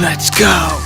Let's go.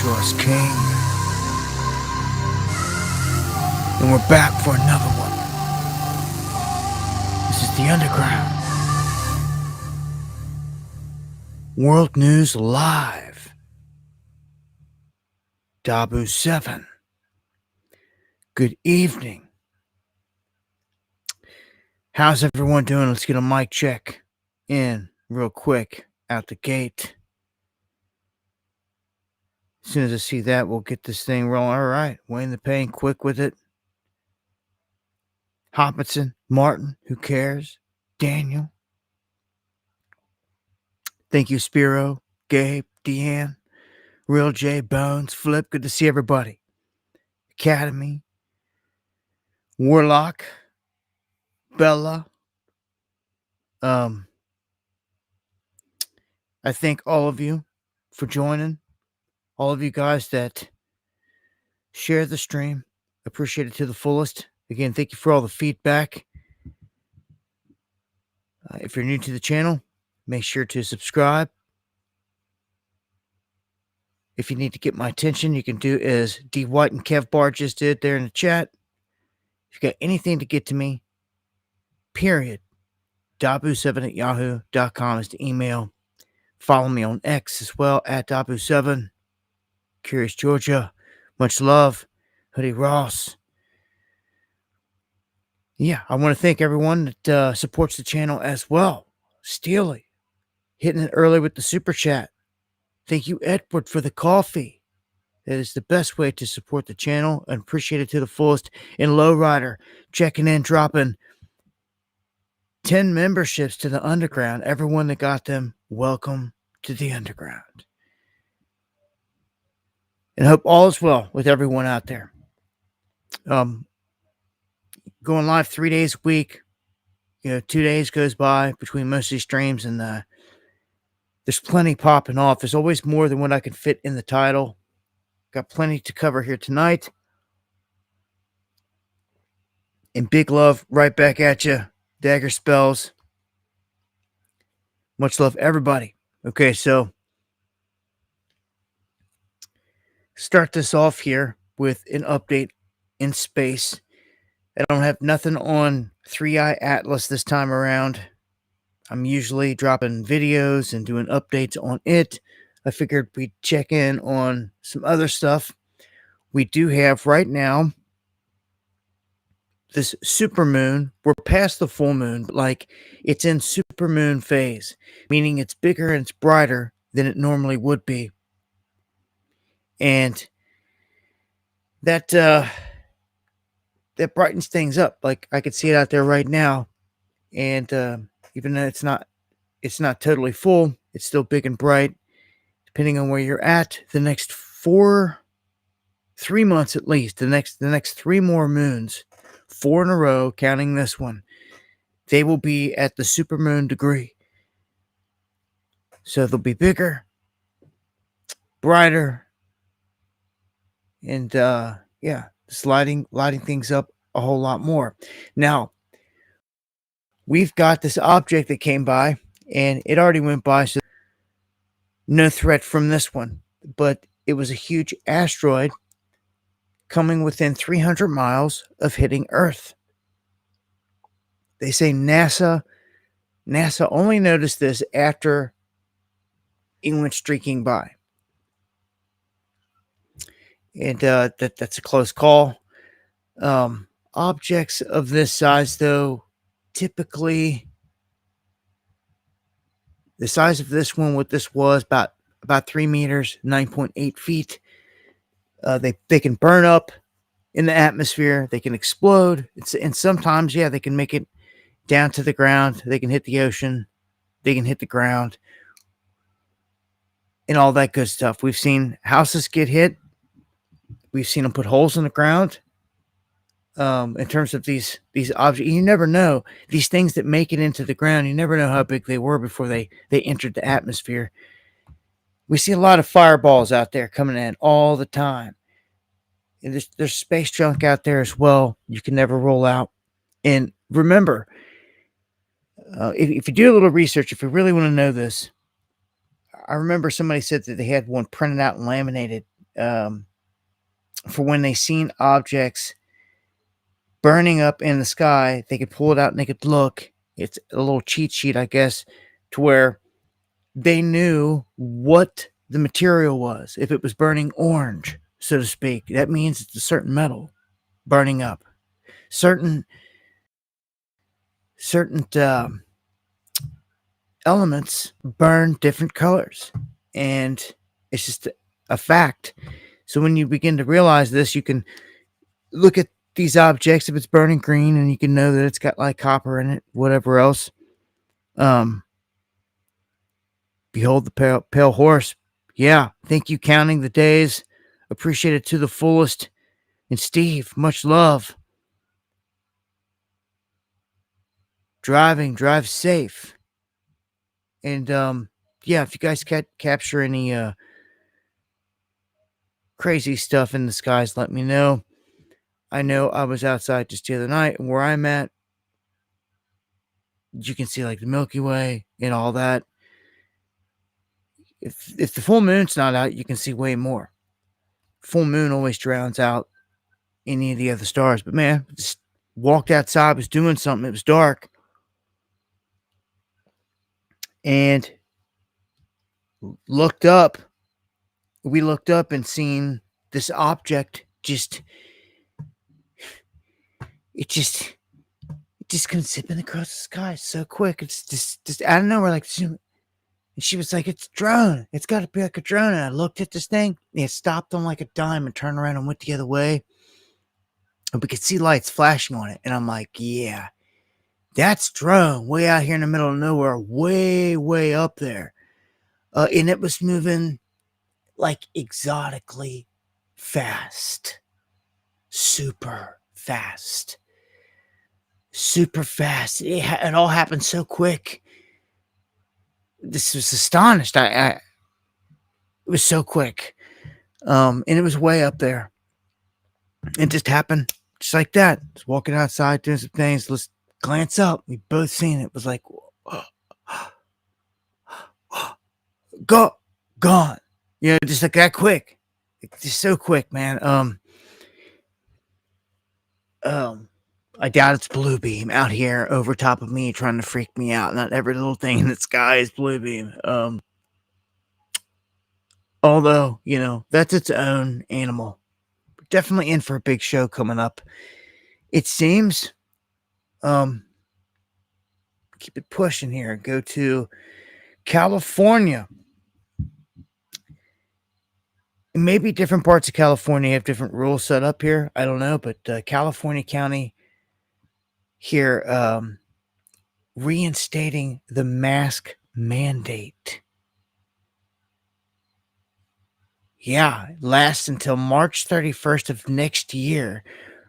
Shores King. And we're back for another one. This is the Underground. World News Live. Dabu 7. Good evening. How's everyone doing? Let's get a mic check in real quick out the gate. As soon as I see that, we'll get this thing rolling. All right. Wayne the Pain, quick with it. Hopkinson, Martin, who cares? Daniel. Thank you, Spiro, Gabe, Deanne, Real J, Bones, Flip. Good to see everybody. Academy, Warlock, Bella. I thank all of you for joining. All of you guys that share the stream. Appreciate it to the fullest. Again, thank you for all the feedback. If you're new to the channel, make sure to subscribe. If you need to get my attention, you can do as D. White and Kev Bar just did there in the chat. If you got anything to get to me, period, dabu7@yahoo.com is the email. Follow me on X as well, at dabu7. Curious Georgia. Much love. Hoodie Ross. Yeah, I want to thank everyone that supports the channel as well. Steely, hitting it early with the super chat. Thank you, Edward, for the coffee. That is the best way to support the channel and appreciate it to the fullest. And Lowrider, checking in, dropping 10 memberships to the Underground. Everyone that got them, welcome to the Underground. and hope all is well with everyone out there. Um, Going live 3 days a week. 2 days goes by between most of these streams, and there's plenty popping off. There's always more than what I can fit in the title. Got plenty to cover here tonight. And big love right back at you. Dagger spells. Much love, everybody. Okay, so start this off here with an update in space. I don't have nothing on 3i Atlas this time around. I'm usually dropping videos and doing updates on it. I figured we'd check in on some other stuff. We do have right now this supermoon. We're past the full moon, but like it's in supermoon phase, meaning it's bigger and it's brighter than it normally would be. And that brightens things up. Like I could see it out there right now. And even though it's not totally full, it's still big and bright. Depending on where you're at, the next 3 months at least, the next 3 more moons, 4 in a row, counting this one, they will be at the supermoon degree. So they'll be bigger, brighter, and just lighting things up a whole lot more. Now, we've got this object that came by, and it already went by, so no threat from this one. But it was a huge asteroid coming within 300 miles of hitting Earth. They say NASA only noticed this after it went streaking by. And that's a close call. Objects of this size, though, typically the size of this one, what this was, about 3 meters, 9.8 feet. They can burn up in the atmosphere. They can explode. And sometimes, they can make it down to the ground. They can hit the ocean. They can hit the ground. And all that good stuff. We've seen houses get hit. We've seen them put holes in the ground. In terms of these objects, you never know. These things that make it into the ground, you never know how big they were before they entered the atmosphere. We see a lot of fireballs out there coming in all the time. And there's space junk out there as well. You can never roll out. And remember, if you do a little research, if you really want to know this, I remember somebody said that they had one printed out and laminated for when they seen objects burning up in the sky. They could pull it out and they could look. It's a little cheat sheet, I guess, to where they knew what the material was. If it was burning orange, so to speak, that means it's a certain metal burning up. Certain elements burn different colors, and it's just a fact. So when you begin to realize this, you can look at these objects. If it's burning green, and you can know that it's got like copper in it, whatever else. Behold the pale horse. Yeah, thank you, counting the days. Appreciate it to the fullest. And Steve, much love. Drive safe. And if you guys capture any crazy stuff in the skies, let me know. I know I was outside just the other night, and where I'm at, you can see like the Milky Way and all that. If the full moon's not out, you can see way more. Full moon always drowns out any of the other stars. But man, just walked outside, was doing something. It was dark. And looked up. We looked up and seen this object just comes zipping across the sky so quick. It's just out of nowhere. Like, and she was like, "It's a drone. It's got to be like a drone." And I looked at this thing. And it stopped on like a dime and turned around and went the other way. And we could see lights flashing on it. And I'm like, yeah, that's drone way out here in the middle of nowhere, way, way up there. And it was moving like exotically fast. Super fast. Super fast. It all happened so quick. This was astonished. It was so quick. And it was way up there. It just happened just like that. Just walking outside, doing some things. Let's glance up. We both seen it. It was like, gone. You know, just like that quick. It's just so quick, man. I doubt it's blue beam out here over top of me trying to freak me out. Not every little thing in the sky is blue beam. Although, you know, that's its own animal. We're definitely in for a big show coming up. It seems. Keep it pushing here. Go to California. Maybe different parts of California have different rules set up here. I don't know, but California County here reinstating the mask mandate. Yeah, lasts until March 31st of next year.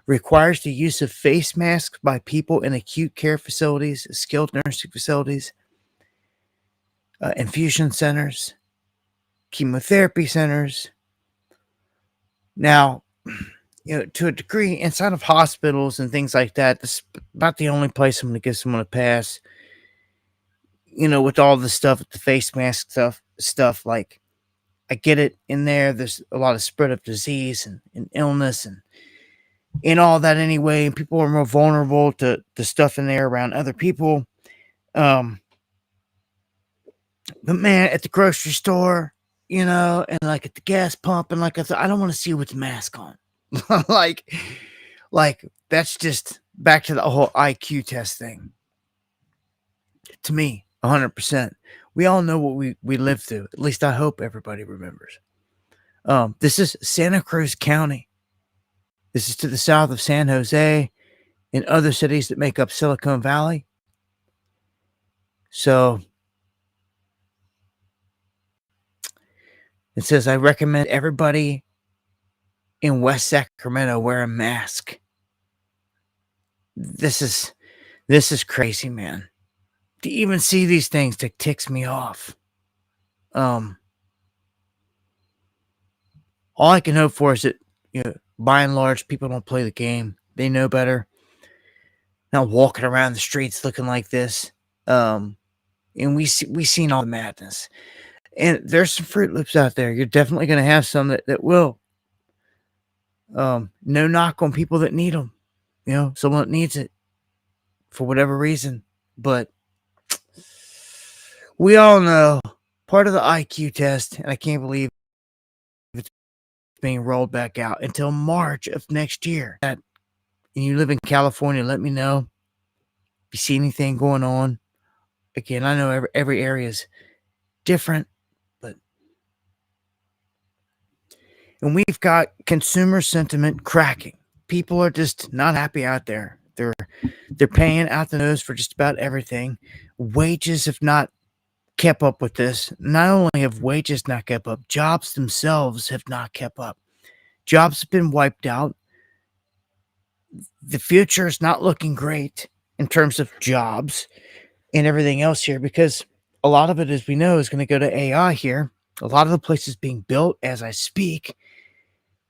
Requires the use of face masks by people in acute care facilities, skilled nursing facilities, infusion centers, chemotherapy centers. Now, you know, to a degree, inside of hospitals and things like that, this is about the only place I'm going to give someone a pass. You know, with all the stuff, the face mask stuff, like, I get it in there. There's a lot of spread of disease and illness and all that anyway. And people are more vulnerable to the stuff in there around other people. But man, at the grocery store, you know, and like at the gas pump, and like I don't want to see you with the mask on. like that's just back to the whole IQ test thing. To me, 100%. We all know what we lived through. At least I hope everybody remembers. This is Santa Cruz County. This is to the south of San Jose and other cities that make up Silicon Valley. So it says, I recommend everybody in West Sacramento wear a mask. This is crazy, man. To even see these things, that ticks me off. All I can hope for is that, you know, by and large, people don't play the game. They know better. Not walking around the streets looking like this. And we seen all the madness. And there's some Fruit Loops out there. You're definitely going to have some that will. No knock on people that need them. You know, someone that needs it for whatever reason. But we all know part of the IQ test, and I can't believe it's being rolled back out until March of next year. And you live in California, let me know if you see anything going on. Again, I know every area is different, but and we've got consumer sentiment cracking. People are just not happy out there. They're paying out the nose for just about everything. Wages have not kept up with this. Not only have wages not kept up, jobs themselves have not kept up. Jobs have been wiped out. The future is not looking great in terms of jobs and everything else here, because a lot of it, as we know, is going to go to AI here. A lot of the places being built as I speak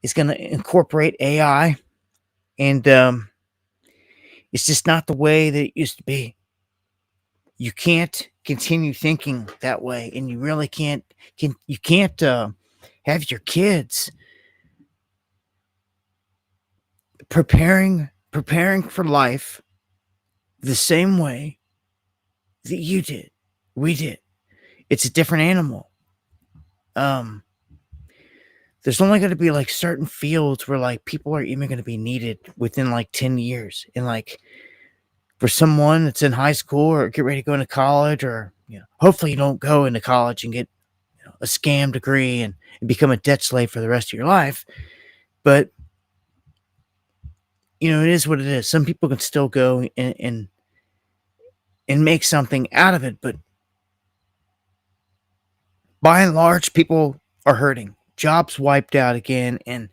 is going to incorporate AI, and it's just not the way that it used to be. You can't continue thinking that way, and you really can't have your kids preparing for life the same way that you did. We did. It's a different animal. There's only going to be like certain fields where like people are even going to be needed within like 10 years. And like for someone that's in high school or get ready to go into college, or, you know, hopefully you don't go into college and get, you know, a scam degree and become a debt slave for the rest of your life. But, you know, it is what it is. Some people can still go and make something out of it. But by and large, people are hurting. jobs wiped out again. And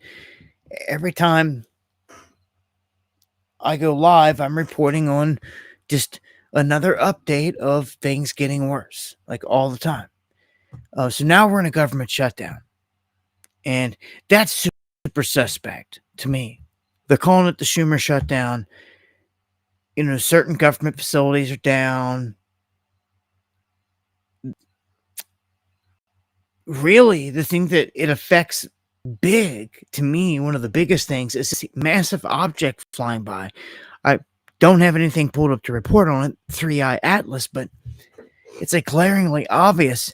every time I go live, I'm reporting on just another update of things getting worse, like all the time. So now we're in a government shutdown. And that's super suspect to me. They're calling it the Schumer shutdown. Certain government facilities are down. Really, the thing that it affects big, to me, one of the biggest things is this massive object flying by. I don't have anything pulled up to report on it, 3-Eye Atlas, but it's like glaringly obvious.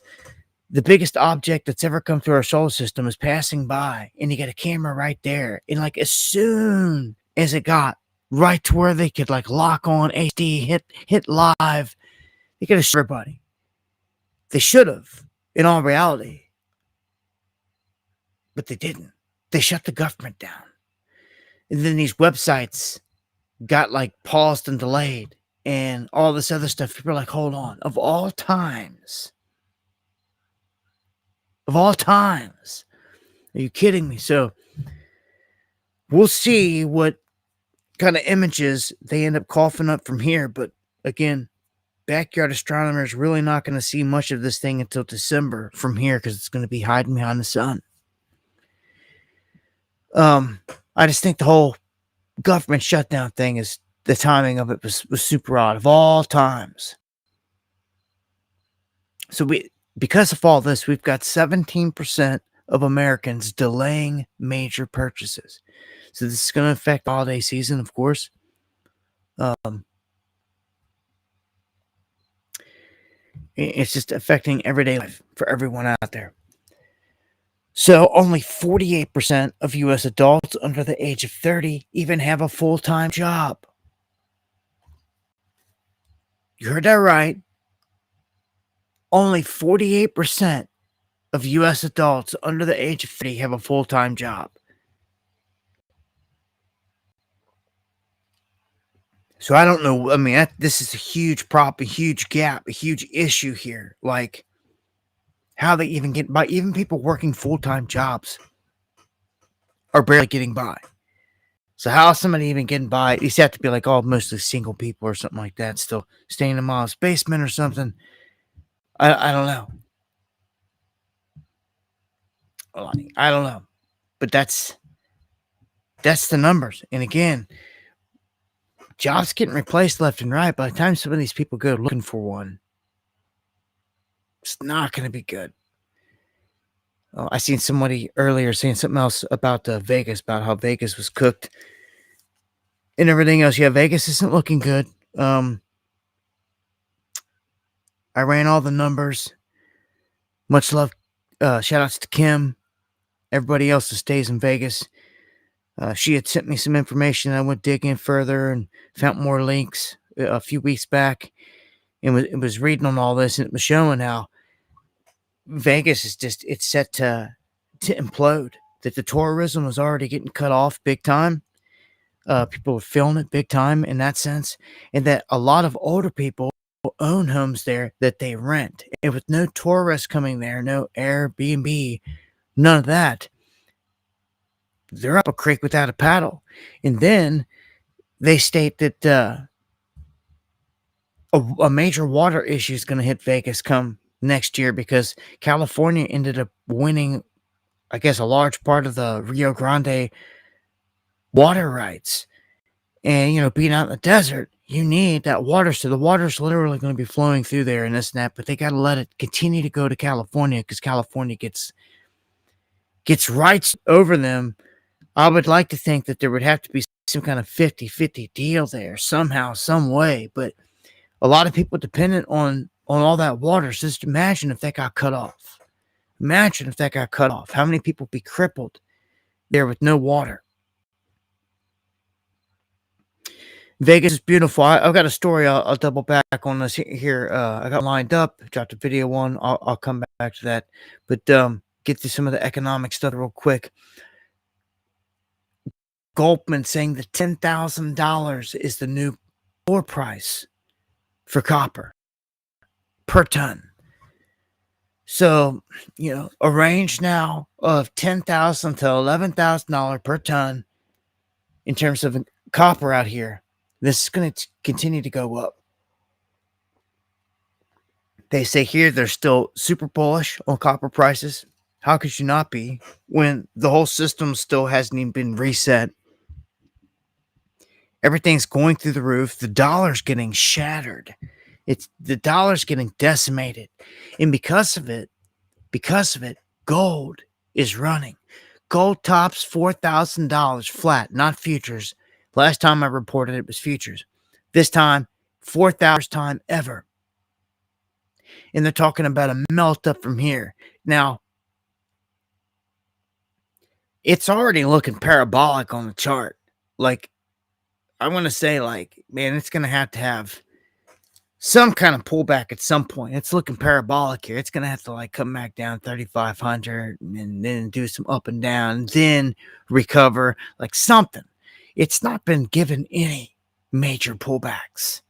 The biggest object that's ever come through our solar system is passing by, and you got a camera right there. And like as soon as it got right to where they could like lock on HD, hit live, they could have shot everybody. They should have, in all reality. But they didn't. They shut the government down. And then these websites got like paused and delayed and all this other stuff. People are like, hold on. Of all times. Are you kidding me? So we'll see what kind of images they end up coughing up from here. But again, backyard astronomers really not going to see much of this thing until December from here because it's going to be hiding behind the sun. I just think the whole government shutdown thing is the timing of it was super odd of all times. So because of all this, we've got 17% of Americans delaying major purchases. So this is going to affect the holiday season, of course. It's just affecting everyday life for everyone out there. So only 48% of U.S. adults under the age of 30 even have a full-time job. You heard that right. Only 48% of U.S. adults under the age of 30 have a full-time job. So I don't know. I mean, this is a huge problem, a huge gap, a huge issue here. Like, how they even get by. Even people working full-time jobs are barely getting by. So how is somebody even getting by? You have to be like, mostly single people or something like that, still staying in mom's basement or something. I don't know. I don't know. But that's the numbers. And again, jobs getting replaced left and right. By the time some of these people go looking for one, it's not going to be good. I seen somebody earlier saying something else about Vegas, about how Vegas was cooked and everything else. Yeah, Vegas isn't looking good. I ran all the numbers. Much love. Shout outs to Kim. Everybody else that stays in Vegas. She had sent me some information. I went digging further and found more links a few weeks back. And it was reading on all this, and it was showing how Vegas is it's set to implode. That the tourism was already getting cut off big time. People were feeling it big time in that sense. And that a lot of older people own homes there that they rent. And with no tourists coming there, no Airbnb, none of that, they're up a creek without a paddle. And then they state that a major water issue is going to hit Vegas come next year because California ended up winning, I guess, a large part of the Rio Grande water rights. And, being out in the desert, you need that water. So the water's literally going to be flowing through there and this and that, but they got to let it continue to go to California because California gets rights over them. I would like to think that there would have to be some kind of 50-50 deal there somehow, some way. But a lot of people dependent on all that water. So just imagine if that got cut off. Imagine if that got cut off. How many people would be crippled there with no water? Vegas is beautiful. I've got a story. I'll double back on this here. I got lined up. Dropped a video one. I'll come back to that. But get to some of the economic stuff real quick. Goldman saying that $10,000 is the new floor price for copper per ton. So, a range now of $10,000 to $11,000 per ton in terms of copper out here. This is going to continue to go up. They say here they're still super bullish on copper prices. How could you not be when the whole system still hasn't even been reset? Everything's going through the roof. The dollar's getting shattered. The dollar's getting decimated. And because of it, gold is running. Gold tops $4,000 flat, not futures. Last time I reported it was futures. This time, 4,000 time ever. And they're talking about a melt up from here. Now, it's already looking parabolic on the chart. Like, I want to say, man, it's going to have some kind of pullback at some point. It's looking parabolic here. It's going to have to come back down 3,500 and then do some up and down, then recover like something. It's not been given any major pullbacks.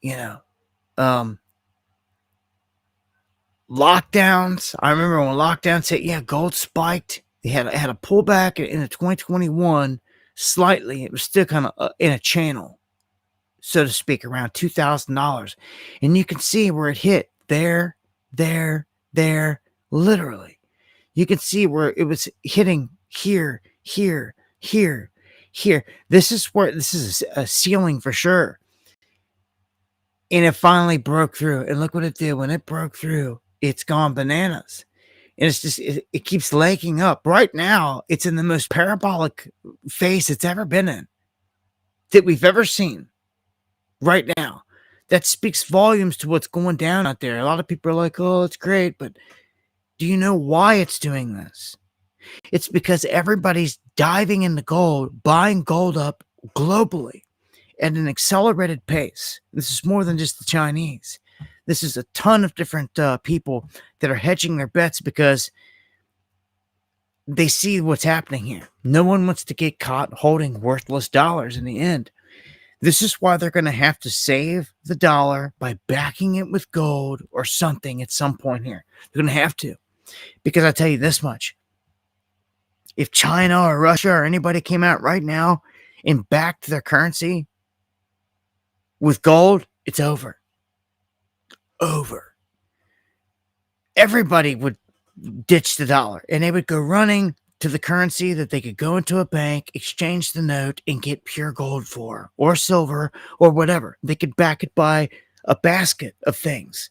Lockdowns. I remember when lockdowns hit, yeah, gold spiked. They had a pullback in 2021 slightly. It was still kind of in a channel, so to speak, around $2,000. And you can see where it hit there, literally. You can see where it was hitting here. This is a ceiling for sure. And it finally broke through. And look what it did. When it broke through, it's gone bananas. And it's just, it keeps legging up. Right now, it's in the most parabolic phase it's ever been in, that we've ever seen. Right now, that speaks volumes to what's going down out there. A lot of people are like, oh, it's great, but do you know why it's doing this? It's because everybody's diving into gold, buying gold up globally at an accelerated pace. This is more than just the Chinese. This is a ton of different people that are hedging their bets because they see what's happening here. No one wants to get caught holding worthless dollars in the end. This is why they're going to have to save the dollar by backing it with gold or something at some point here. They're going to have to. Because I tell you this much. If China or Russia or anybody came out right now and backed their currency with gold, it's over. Over. Everybody would ditch the dollar and they would go running to the currency that they could go into a bank, exchange the note, and get pure gold for, or silver, or whatever. They could back it by a basket of things,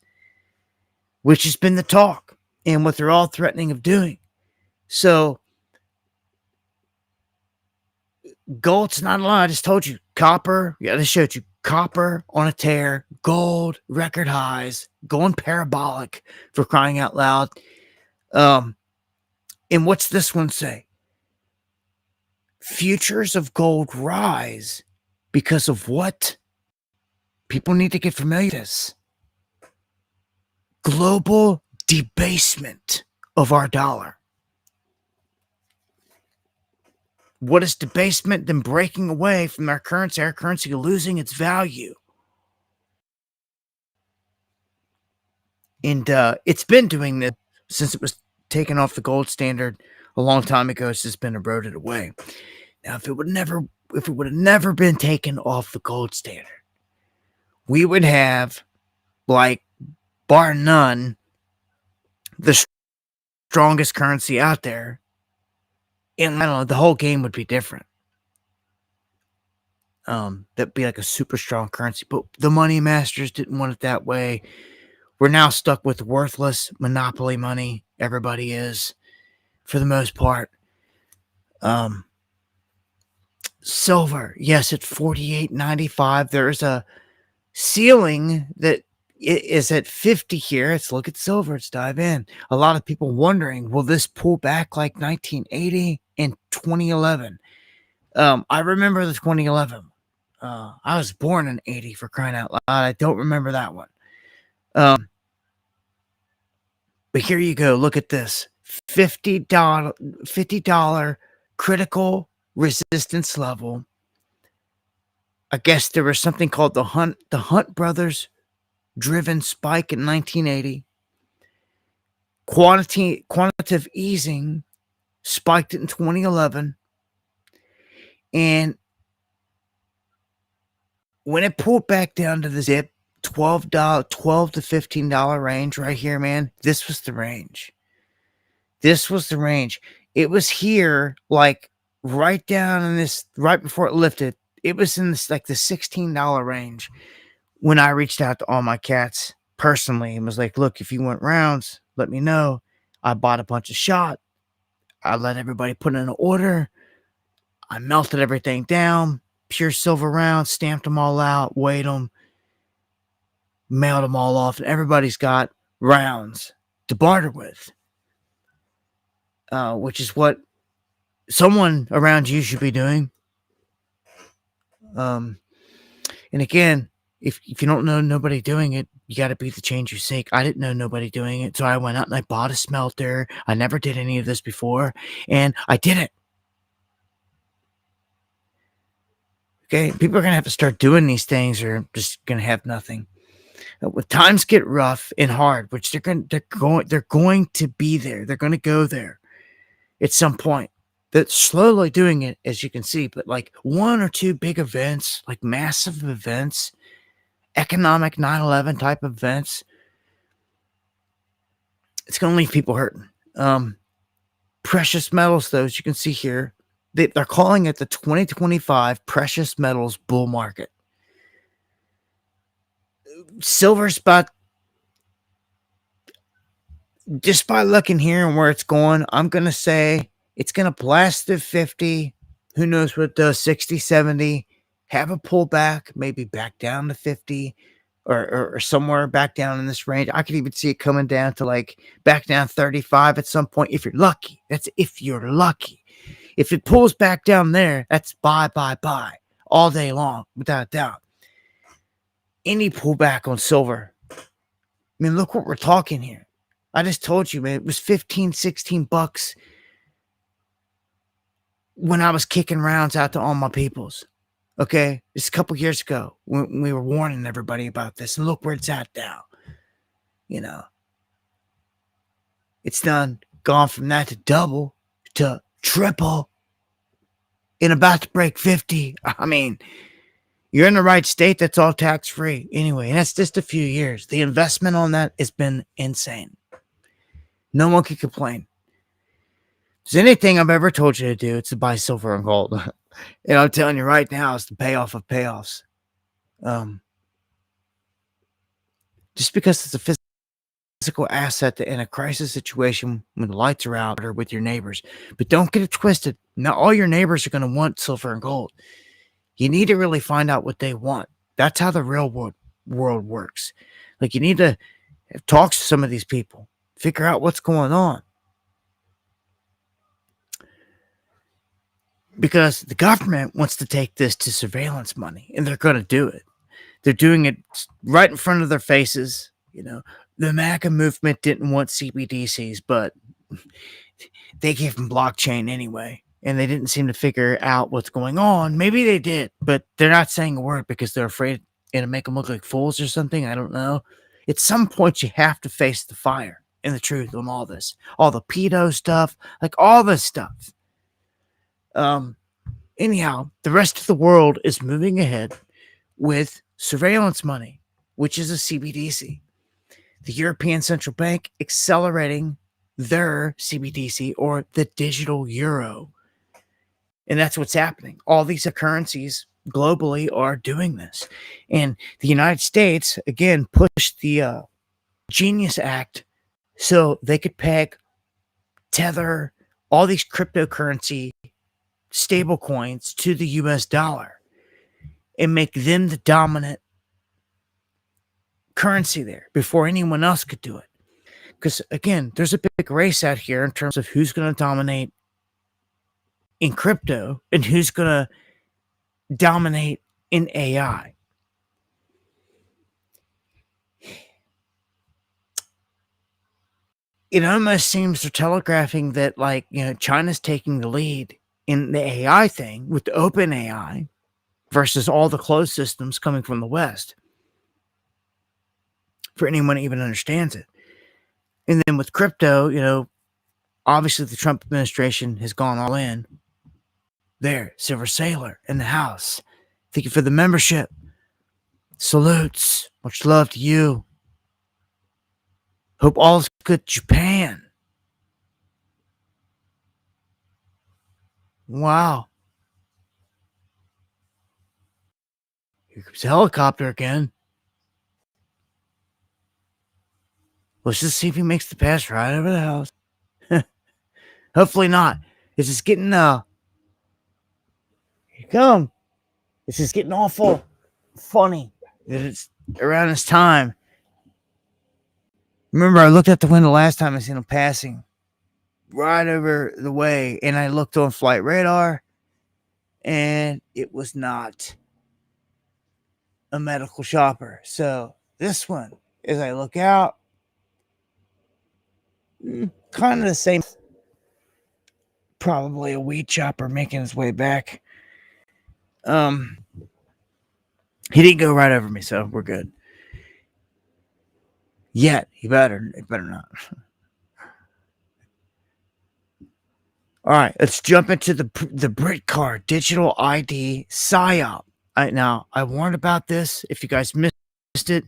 which has been the talk and what they're all threatening of doing. So, gold's not a lot. I just told you. Copper, I just showed you. Copper on a tear, gold, record highs, going parabolic, for crying out loud. And what's this one say? Futures of gold rise because of what? People need to get familiar with this. Global debasement of our dollar. What is debasement than breaking away from our currency losing its value? And it's been doing this since it was taken off the gold standard a long time ago. It's just been eroded away. Now, if it would have never been taken off the gold standard, we would have, bar none, the strongest currency out there. And I don't know, the whole game would be different. That'd be like a super strong currency. But the money masters didn't want it that way. We're now stuck with worthless monopoly money. Everybody is, for the most part. Silver, yes, at $48.95. There's a ceiling that is at 50 here. Let's look at silver. Let's dive in. A lot of people wondering, will this pull back like 1980 and 2011? I remember the 2011. I was born in 80, for crying out loud. I don't remember that one. But here you go. Look at this. $50 critical resistance level. I guess there was something called the Hunt Brothers driven spike in 1980. quantitative easing spiked it in 2011, and when it pulled back down to the zip $12 to $15 range right here, man, this was the range. This was the range. It was here, like right down in this, right before it lifted. It was in this, like the $16 range when I reached out to all my cats personally and was like, look, if you want rounds, let me know. I bought a bunch of shot. I let everybody put in an order. I melted everything down, pure silver rounds, stamped them all out, weighed them, mailed them all off, and everybody's got rounds to barter with, which is what someone around you should be doing. And again, if you don't know nobody doing it, you got to be the change you seek. I didn't know nobody doing it, so I went out and I bought a smelter. I never did any of this before, and I did it. Okay, people are gonna have to start doing these things, or just gonna have nothing. When times get rough and hard, which they're going to be there. They're going to go there at some point. They're slowly doing it, as you can see, but like one or two big events, like massive events, economic 9/11 type events, it's going to leave people hurting. Precious metals, though, as you can see here, they're calling it the 2025 precious metals bull market. Silver's about, just by looking here and where it's going, I'm going to say it's going to blast through 50. Who knows what it does, 60, 70, have a pullback, maybe back down to 50 or somewhere back down in this range. I could even see it coming down to like back down 35 at some point if you're lucky. That's if you're lucky. If it pulls back down there, that's buy all day long, without a doubt. Any pullback on silver, I mean, look what we're talking here. I just told you, man, it was 15, 16 bucks when I was kicking rounds out to all my peoples. Okay, just a couple years ago when we were warning everybody about this, and look where it's at now. You know, it's gone from that to double to triple and about to break 50. I mean, you're in the right state. That's all tax free anyway, and that's just a few years. The investment on that has been insane. No one can complain. If there's anything I've ever told you to do, it's to buy silver and gold. And I'm telling you right now, it's the payoff of payoffs. Just because it's a physical asset in a crisis situation when the lights are out or with your neighbors. But don't get it twisted. Not all your neighbors are going to want silver and gold. You need to really find out what they want. That's how the real world works. Like, you need to talk to some of these people. Figure out what's going on. Because the government wants to take this to surveillance money, and they're going to do it. They're doing it right in front of their faces. You know, the MAGA movement didn't want CBDCs, but they gave them blockchain anyway, and they didn't seem to figure out what's going on. Maybe they did, but they're not saying a word because they're afraid it'll make them look like fools or something. I don't know. At some point, you have to face the fire and the truth on all this. All the pedo stuff, like all this stuff. Anyhow, the rest of the world is moving ahead with surveillance money, which is a CBDC. The European Central Bank accelerating their CBDC, or the digital euro. And that's what's happening. All these currencies globally are doing this. And the United States, again, pushed the Genius Act so they could peg, tether all these cryptocurrency stable coins to the US dollar and make them the dominant currency there before anyone else could do it. Because again, there's a big race out here in terms of who's going to dominate in crypto and who's going to dominate in AI. It almost seems they're telegraphing that, like, you know, China's taking the lead in the AI thing with the open AI versus all the closed systems coming from the West. For anyone that even understands it. And then with crypto, obviously the Trump administration has gone all in. There, Silver Sailor in the house. Thank you for the membership. Salutes. Much love to you. Hope all's good, Japan. Wow. Here comes the helicopter again. Let's just see if he makes the pass right over the house. Hopefully not. It's just getting, here you come. It's just getting awful funny that it's around this time. Remember, I looked out the window last time I seen him passing right over the way, and I looked on flight radar, and it was not a medical shopper. So this one, as I look out, kind of the same. Probably a weed chopper making his way back. He didn't go right over me, so we're good. Yet he better not. All right, let's jump into the Brit card digital ID PSYOP. Now I warned about this. If you guys missed it,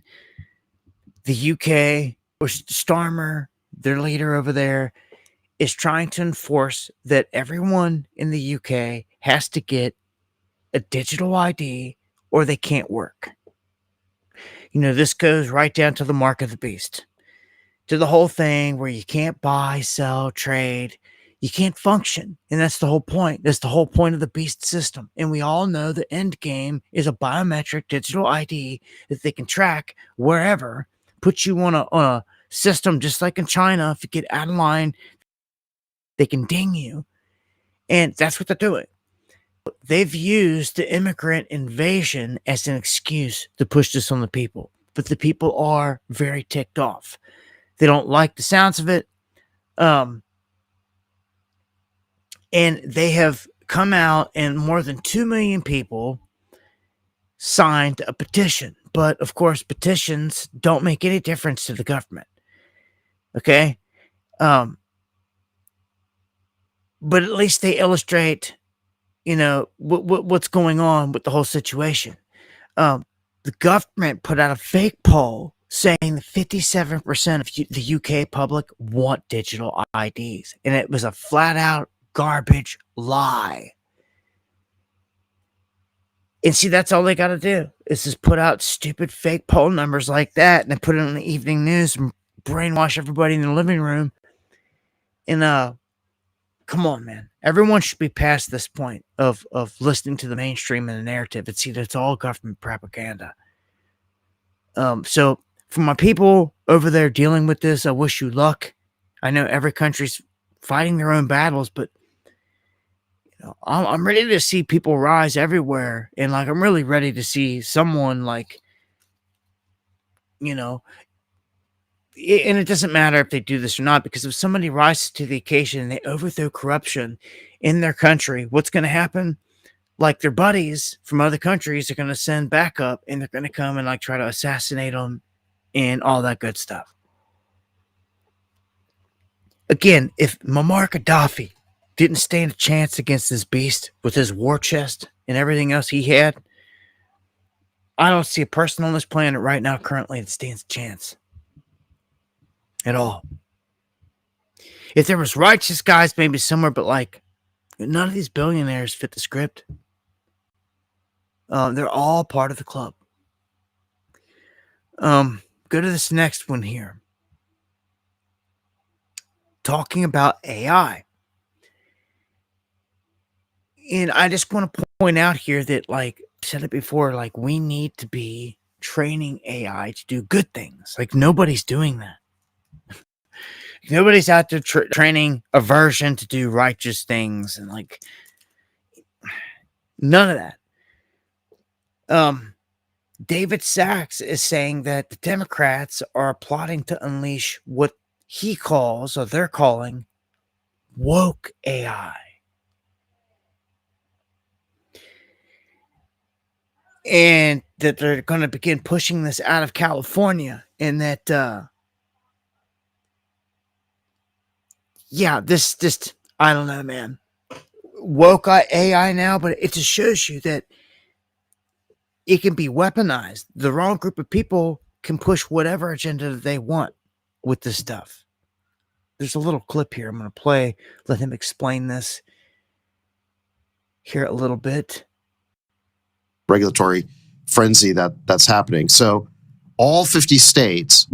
the UK or Starmer, their leader over there, is trying to enforce that everyone in the UK has to get a digital ID or they can't work. This goes right down to the mark of the beast, to the whole thing where you can't buy, sell, trade. You can't function. And that's the whole point. That's the whole point of the beast system. And we all know the end game is a biometric digital ID that they can track wherever, put you on a system just like in China. If you get out of line, they can ding you. And that's what they're doing. They've used the immigrant invasion as an excuse to push this on the people. But the people are very ticked off. They don't like the sounds of it. And they have come out and more than 2 million people signed a petition. But of course, petitions don't make any difference to the government. Okay? But at least they illustrate, what's going on with the whole situation. The government put out a fake poll saying that 57% of the UK public want digital IDs. And it was a flat out garbage lie. And see, that's all they got to do is just put out stupid fake poll numbers like that and then put it on the evening news and brainwash everybody in the living room. And come on, man. Everyone should be past this point of listening to the mainstream and the narrative and see that it's all government propaganda. So for my people over there dealing with this, I wish you luck. I know every country's fighting their own battles, but I'm ready to see people rise everywhere. And I'm really ready to see someone and it doesn't matter if they do this or not, because if somebody rises to the occasion and they overthrow corruption in their country, what's going to happen? Their buddies from other countries are going to send backup and they're going to come and try to assassinate them and all that good stuff. Again, if Muammar Gaddafi didn't stand a chance against this beast with his war chest and everything else he had, I don't see a person on this planet right now currently that stands a chance at all. If there was righteous guys maybe somewhere, but none of these billionaires fit the script. They're all part of the club. Go to this next one here. Talking about AI. And I just want to point out here that, I said it before, we need to be training AI to do good things. Nobody's doing that. Nobody's out there training a version to do righteous things and none of that. David Sachs is saying that the Democrats are plotting to unleash what he calls, or they're calling, woke AI. And that they're going to begin pushing this out of California, and that yeah, this just, I don't know, man. Woke AI now, but it just shows you that it can be weaponized. The wrong group of people can push whatever agenda they want with this stuff. There's a little clip here I'm going to play. Let him explain this here a little bit. Regulatory frenzy that's happening. So all 50 states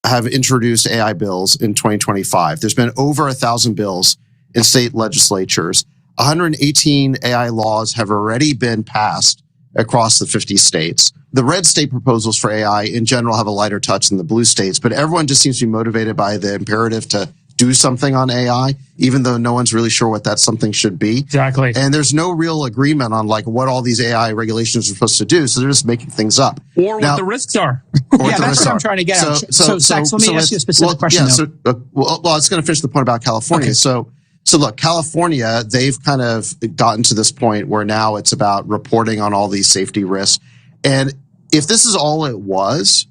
have introduced AI bills in 2025. There's been over 1,000 bills in state legislatures. 118 AI laws have already been passed across the 50 states. The red state proposals for AI in general have a lighter touch than the blue states, but everyone just seems to be motivated by the imperative to do something on AI, even though no one's really sure what that something should be. Exactly. And there's no real agreement on like what all these AI regulations are supposed to do. So they're just making things up. Or what the risks are. Yeah, that's what I'm trying to get at. So Sax, let me ask you a specific question. Yeah, well, I was going to finish the point about California. Okay. So look, California, they've kind of gotten to this point where now it's about reporting on all these safety risks. And if this is all it was,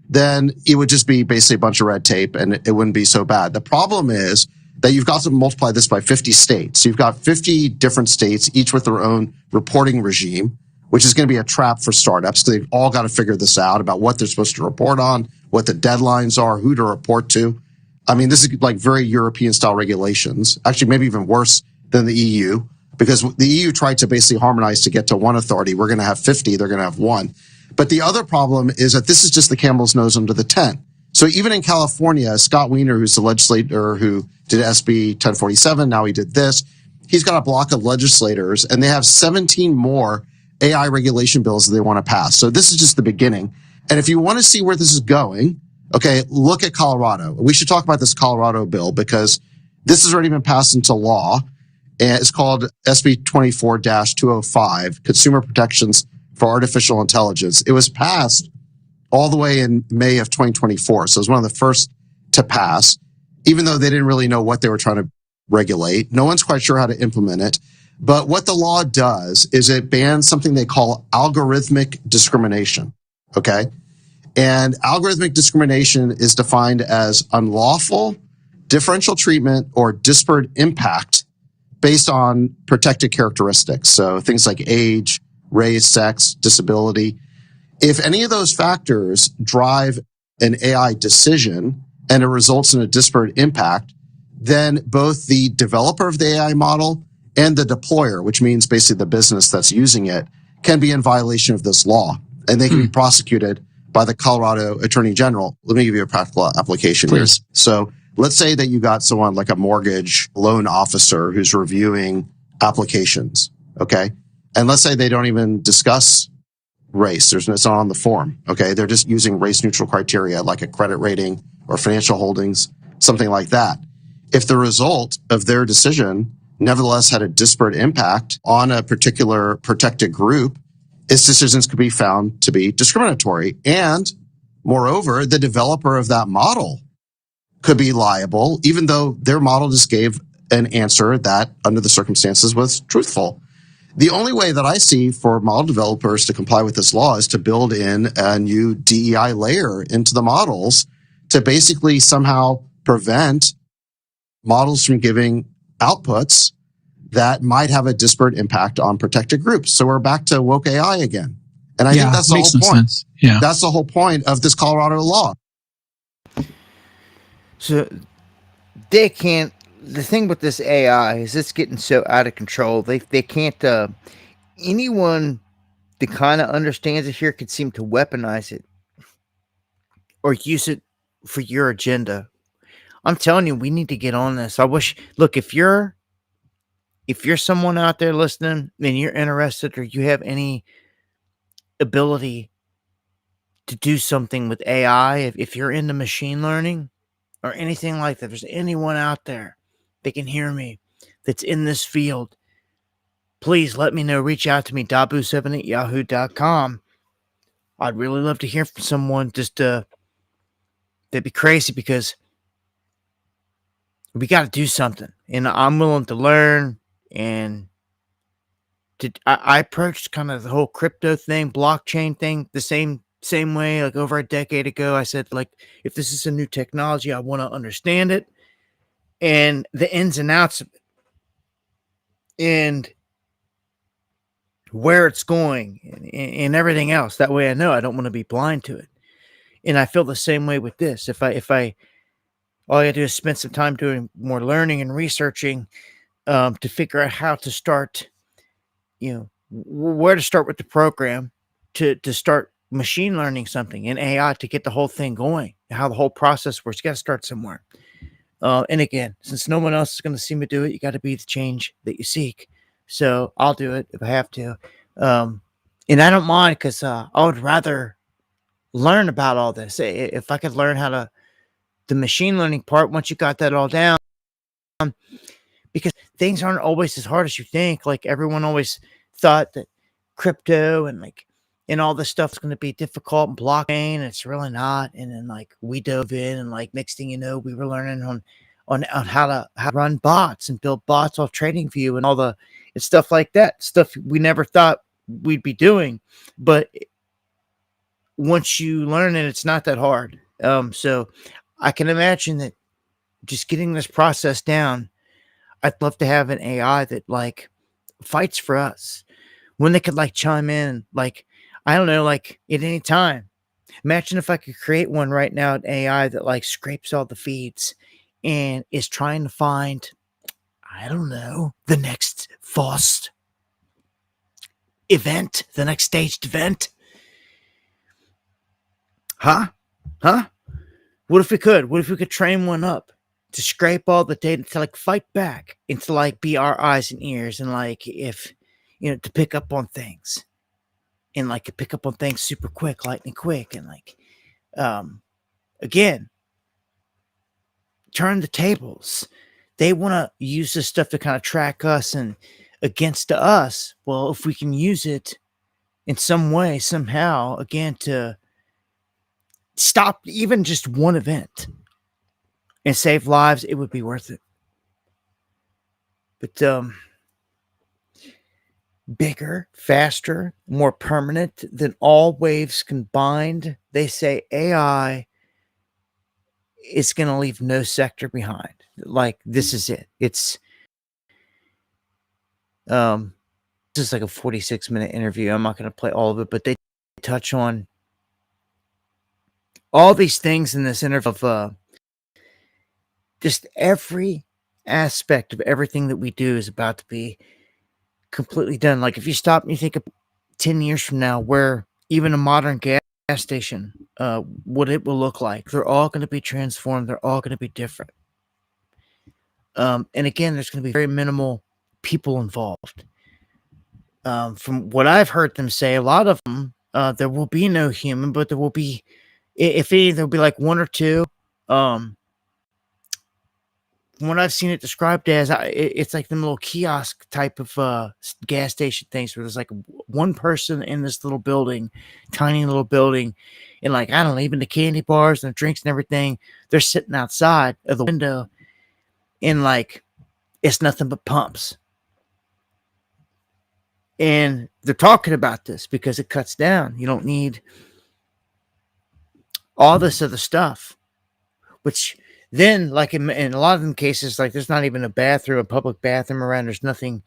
then it would just be basically a bunch of red tape and it wouldn't be so bad. The problem is that you've got to multiply this by 50 states. So you've got 50 different states, each with their own reporting regime, which is going to be a trap for startups. They've all got to figure this out about what they're supposed to report on, what the deadlines are, who to report to. I mean, this is like very European style regulations, actually maybe even worse than the EU, because the EU tried to basically harmonize to get to one authority. We're going to have 50, they're going to have one. But the other problem is that this is just the camel's nose under the tent. So even in California, Scott Wiener, who's the legislator who did SB 1047, now he did this, he's got a block of legislators, and they have 17 more AI regulation bills that they want to pass. So this is just the beginning. And if you want to see where this is going, okay, look at Colorado. We should talk about this Colorado bill because this has already been passed into law. And it's called SB 24-205, Consumer Protections for Artificial Intelligence. It was passed all the way in May of 2024. So it was one of the first to pass, even though they didn't really know what they were trying to regulate. No one's quite sure how to implement it. But what the law does is it bans something they call algorithmic discrimination. Okay. And algorithmic discrimination is defined as unlawful differential treatment or disparate impact based on protected characteristics. So things like age, race, sex, disability. If any of those factors drive an AI decision and it results in a disparate impact, then both the developer of the AI model and the deployer, which means basically the business that's using it, can be in violation of this law. And they can be prosecuted by the Colorado Attorney General. Let me give you a practical application here. So let's say that you got someone like a mortgage loan officer who's reviewing applications, okay? And let's say they don't even discuss race. It's not on the form, okay? They're just using race-neutral criteria like a credit rating or financial holdings, something like that. If the result of their decision nevertheless had a disparate impact on a particular protected group, its decisions could be found to be discriminatory. And moreover, the developer of that model could be liable, even though their model just gave an answer that under the circumstances was truthful. The only way that I see for model developers to comply with this law is to build in a new DEI layer into the models to basically somehow prevent models from giving outputs that might have a disparate impact on protected groups. So we're back to woke AI again. And I think that's the whole point. Yeah. That's the whole point of this Colorado law. So they can't, the thing with this AI is it's getting so out of control. They can't, anyone that kind of understands it here could seem to weaponize it or use it for your agenda. I'm telling you, we need to get on this. I wish, look, if you're someone out there listening and you're interested or you have any ability to do something with AI, if you're into machine learning or anything like that, if there's anyone out there that can hear me that's in this field, please let me know. Reach out to me, dabu7@yahoo.com. I'd really love to hear from someone. Just that'd be crazy because we got to do something. And I'm willing to learn. And I approached kind of the whole crypto thing, blockchain thing, the same way. Like over a decade ago, I said, like, if this is a new technology, I want to understand it. and the ins and outs of it and where it's going and everything else. That way I know I don't want to be blind to it. And I feel the same way with this. If I all I gotta do is spend some time doing more learning and researching to figure out how to start, where to start with the program to start machine learning something in AI to get the whole thing going, how the whole process works. You got to start somewhere. And again, since no one else is going to see me do it, you got to be the change that you seek. So I'll do it if I have to. And I don't mind because I would rather learn about all this. If I could learn how to, the machine learning part, once you got that all down, because things aren't always as hard as you think. Like everyone always thought that crypto and all this stuff is going to be difficult and blockchain, and it's really not. And then we dove in, and next thing you know, we were learning on how to run bots and build bots off TradingView and all the and stuff like that. Stuff we never thought we'd be doing, but once you learn it, it's not that hard. So I can imagine that just getting this process down, I'd love to have an AI that fights for us when they could chime in, I don't know, at any time. Imagine if I could create one right now, an AI that scrapes all the feeds and is trying to find, I don't know, the next FOSS event, the next staged event. Huh? What if we could? What if we could train one up to scrape all the data to fight back and to be our eyes and ears and if to pick up on things and to pick up on things super quick, lightning quick, and again, turn the tables. They want to use this stuff to kind of track us and against us. Well, if we can use it in some way, somehow, again, to stop even just one event and save lives, it would be worth it. But bigger, faster, more permanent than all waves combined, they say AI is going to leave no sector behind. This is it. It's just a 46-minute interview. I'm not going to play all of it, but they touch on all these things in this interview of just every aspect of everything that we do is about to be completely done. If you stop and you think of 10 years from now, where even a modern gas station, what it will look like, they're all going to be transformed. They're all going to be different. And again, there's going to be very minimal people involved. From what I've heard them say, a lot of them, there will be no human, but there will be, if any, there'll be one or two. From what I've seen it described as, it's them little kiosk type of gas station things where there's one person in this little building, tiny little building, and I don't know, even the candy bars and the drinks and everything, they're sitting outside of the window, and it's nothing but pumps. And they're talking about this because it cuts down. You don't need all this other stuff, which then, in a lot of them cases, there's not even a bathroom, a public bathroom around. There's nothing.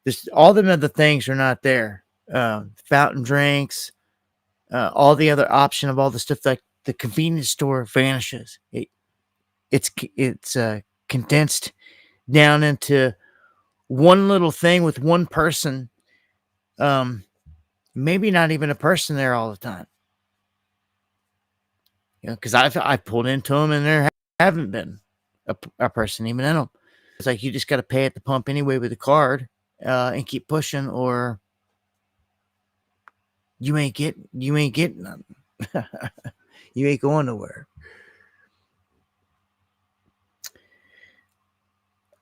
There's all the other things are not there. Fountain drinks, all the other option of all the stuff, the convenience store vanishes. It's condensed down into one little thing with one person. Maybe not even a person there all the time. Because I pulled into them and there haven't been a person even in them. It's you just got to pay at the pump anyway with a card and keep pushing, or you ain't getting nothing. You ain't going nowhere.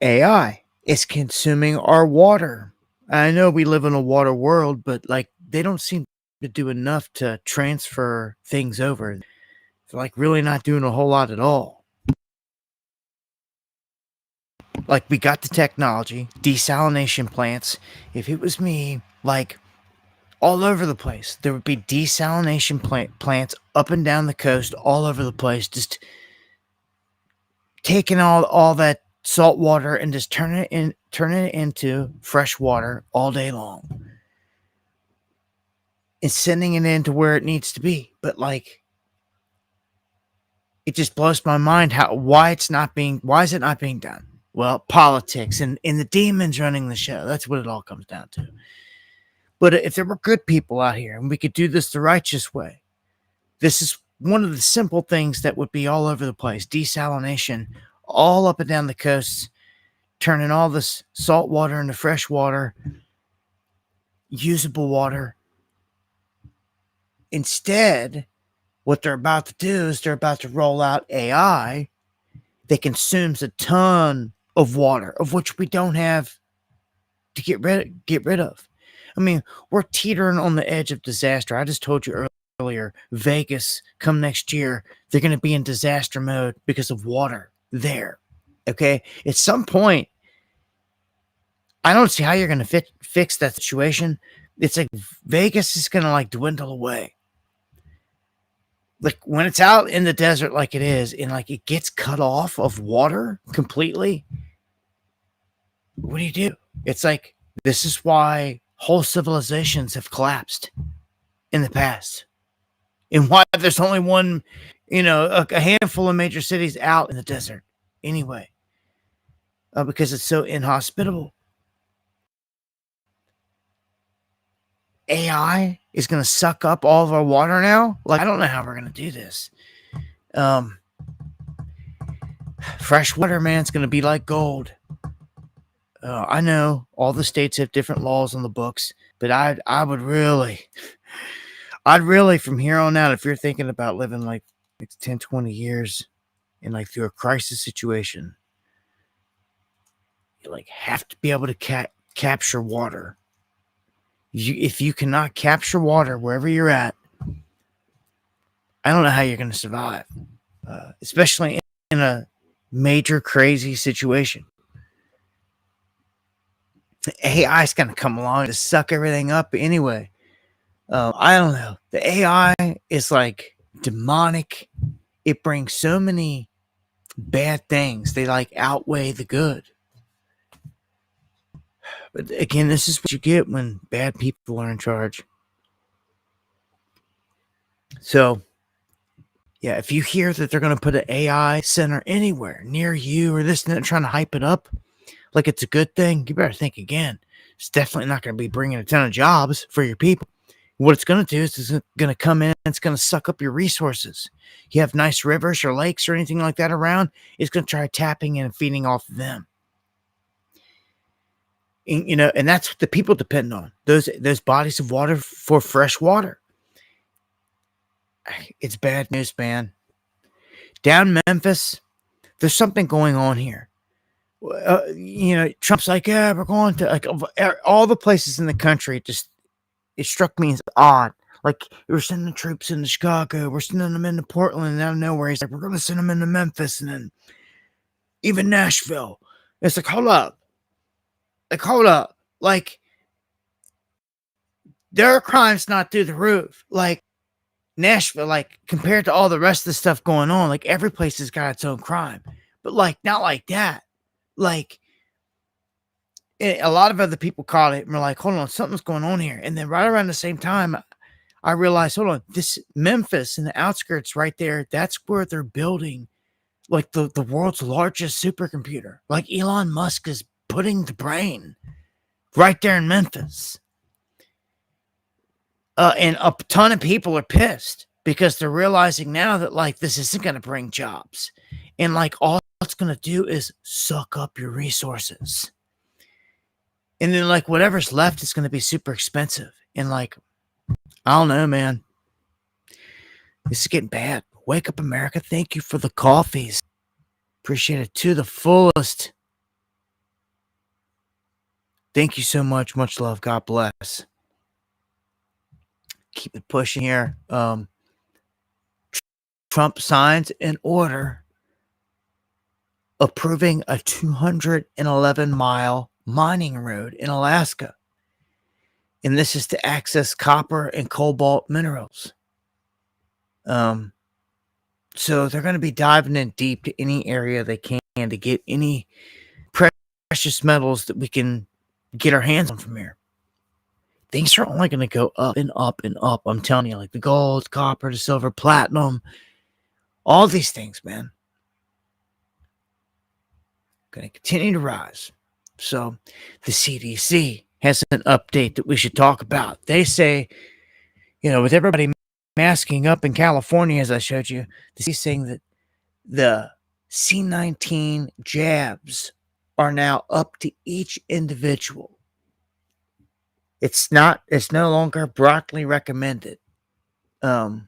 AI is consuming our water. I know we live in a water world, but they don't seem to do enough to transfer things over. They're really not doing a whole lot at all. We got the technology, desalination plants. If it was me, all over the place, there would be desalination plants up and down the coast, all over the place, just taking all that salt water and just turning it into fresh water all day long and sending it into where it needs to be. But like, it just blows my mind why is it not being done? Well, politics and the demons running the show. That's what it all comes down to. But if there were good people out here and we could do this the righteous way, this is one of the simple things that would be all over the place. Desalination all up and down the coasts, turning all this salt water into fresh water, usable water. Instead, what they're about to do is they're about to roll out AI that consumes a ton of water, of which we don't have to get rid of. I mean, we're teetering on the edge of disaster. I just told you earlier, Vegas, come next year, they're going to be in disaster mode because of water there. Okay? At some point, I don't see how you're going to fix that situation. It's like Vegas is going to like dwindle away. Like when it's out in the desert like it is, and like it gets cut off of water completely, what do you do? It's like, this is why whole civilizations have collapsed in the past. And why there's only one, a handful of major cities out in the desert anyway. Because it's so inhospitable. AI is going to suck up all of our water now. Like, I don't know how we're going to do this. Fresh water, man, it's going to be like gold. I know all the states have different laws on the books, but I'd really from here on out, if you're thinking about living like 10, 20 years in like through a crisis situation, you like have to be able to capture water. If you cannot capture water wherever you're at, I don't know how you're going to survive, especially in a major crazy situation. The AI is going to come along to suck everything up anyway. I don't know. The AI is like demonic. It brings so many bad things. They like outweigh the good. But again, this is what you get when bad people are in charge. So, yeah, if you hear that they're going to put an AI center anywhere near you or this and that, trying to hype it up like it's a good thing, you better think again. It's definitely not going to be bringing a ton of jobs for your people. What it's going to do is it's going to come in, it's going to suck up your resources. You have nice rivers or lakes or anything like that around, it's going to try tapping in and feeding off of them. And that's what the people depend on. Those bodies of water for fresh water. It's bad news, man. Down Memphis, there's something going on here. Trump's like, yeah, we're going to like all the places in the country. It struck me as odd. Like, we're sending troops into Chicago, we're sending them into Portland, and out of nowhere, he's like, we're going to send them into Memphis, and then even Nashville. It's like, hold up. Like, their crime's not through the roof. Like, Nashville, like, compared to all the rest of the stuff going on, like, every place has got its own crime. But, like, not like that. Like, a lot of other people caught it and were like, hold on, something's going on here. And then right around the same time, I realized, hold on, this Memphis and the outskirts right there, that's where they're building, like, the world's largest supercomputer. Like, Elon Musk is putting the brain right there in Memphis. And a ton of people are pissed because they're realizing now that, like, this isn't going to bring jobs. And, like, all it's going to do is suck up your resources. And then, like, whatever's left is going to be super expensive. And, like, I don't know, man. This is getting bad. Wake up, America. Thank you for the coffees. Appreciate it to the fullest. Thank you so much. Much love. God bless. Keep it pushing here. Trump signs an order approving a 211-mile mining road in Alaska. And this is to access copper and cobalt minerals. So they're going to be diving in deep to any area they can to get any precious metals that we can get our hands on from here. Things are only going to go up and up and up. I'm telling you, like the gold, copper, the silver, platinum, all these things, man, going to continue to rise. So the CDC has an update that we should talk about. They say, with everybody masking up in California, as I showed you, the CDC is saying that the C19 jabs are now up to each individual. It's no longer broadly recommended. That's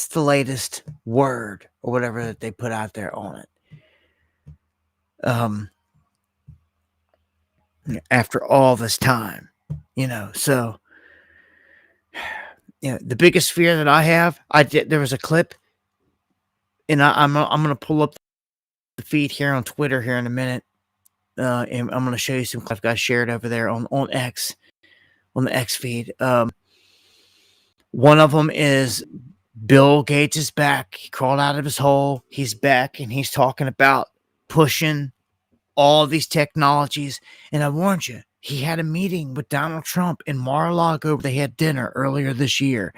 the latest word or whatever that they put out there on it. After all this time, so the biggest fear that I have, there was a clip, and I'm going to pull up the feed here on Twitter here in a minute. And I'm going to show you some clips I've got shared over there on X, on the X feed. One of them is Bill Gates is back. He crawled out of his hole. He's back, and he's talking about pushing all these technologies. And I warned you, he had a meeting with Donald Trump in Mar-a-Lago. They had dinner earlier this year.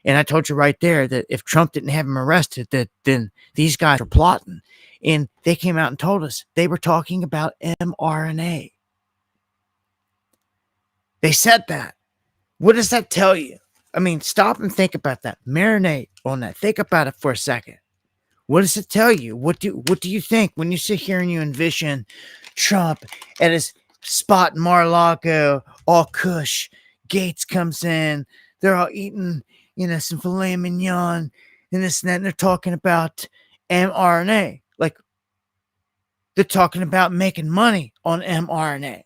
And I told you right there that if Trump didn't have him arrested, then these guys are plotting. And they came out and told us they were talking about mRNA. They said that. What does that tell you? I mean, stop and think about that. Marinate on that. Think about it for a second. What does it tell you? What do you think when you sit here and you envision Trump at his spot in Mar-a-Lago, all cush? Gates comes in. They're all eating, some filet mignon and this and that. And they're talking about mRNA. Like, they're talking about making money on mRNA.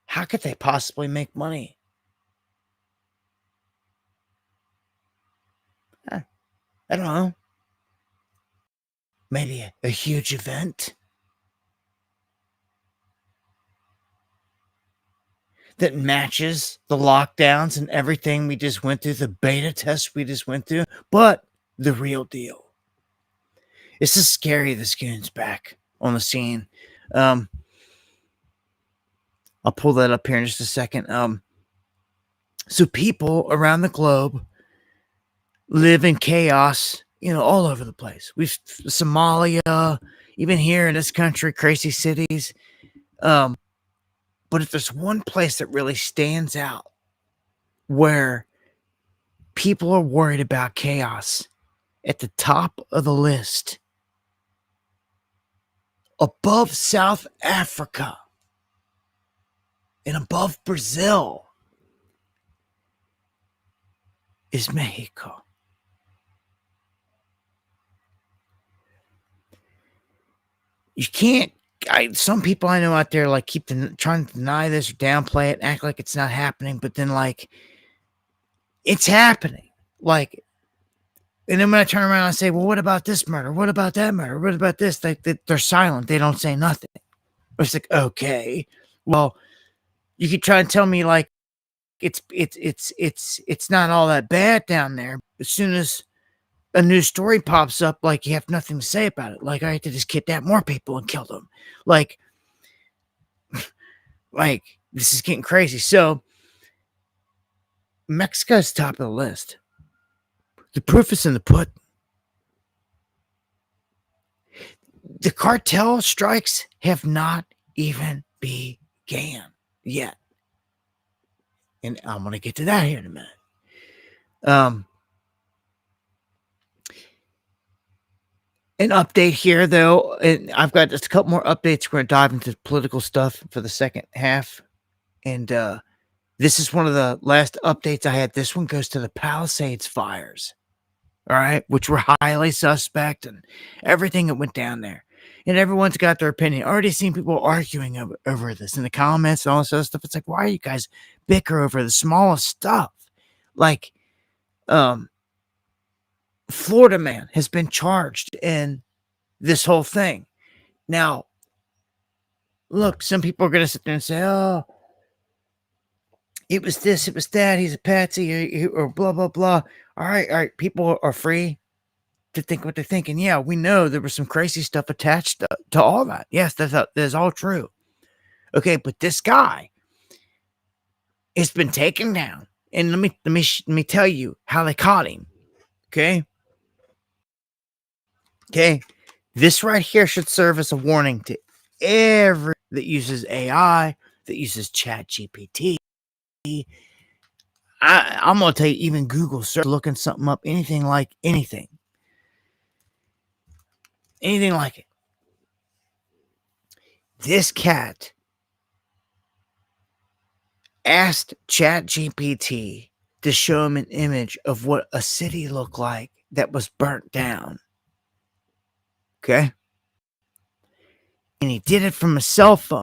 How could they possibly make money? I don't know. Maybe a huge event that matches the lockdowns and everything we just went through, the beta test we just went through, but the real deal. It's just scary this goon's back on the scene. I'll pull that up here in just a second. So people around the globe live in chaos, all over the place. We've Somalia, even here in this country, crazy cities. But if there's one place that really stands out where people are worried about chaos, at the top of the list, above South Africa and above Brazil, is Mexico. You can't. Some people I know out there keep trying to deny this or downplay it, and act like it's not happening, but then it's happening. And then when I turn around and say, "Well, what about this murder? What about that murder? What about this?" They're silent. They don't say nothing. It's like, okay, well, you could try and tell me it's not all that bad down there. As soon as a new story pops up, you have nothing to say about it. I had to just kidnap more people and kill them. This is getting crazy. So Mexico's top of the list. The proof is in the pudding. The cartel strikes have not even began yet. And I'm going to get to that here in a minute. An update here, though, and I've got just a couple more updates. We're going to dive into political stuff for the second half. And this is one of the last updates I had. This one goes to the Palisades fires, all right, which were highly suspect and everything that went down there. And everyone's got their opinion. I already seen people arguing over this in the comments and all this other stuff. It's like, why are you guys bicker over the smallest stuff? Florida man has been charged in this whole thing. Now, look, some people are going to sit there and say, oh, it was this, it was that, he's a patsy, or blah, blah, blah. All right. People are free to think what they're thinking. Yeah, we know there was some crazy stuff attached to all that. Yes, that's all true. Okay, but this guy has been taken down. And let me tell you how they caught him. Okay? Okay? This right here should serve as a warning to every that uses AI, that uses Chat GPT. I'm gonna tell you, even Google search looking something up, anything like it. This cat asked ChatGPT to show him an image of what a city looked like that was burnt down. Okay? And he did it from a cell phone.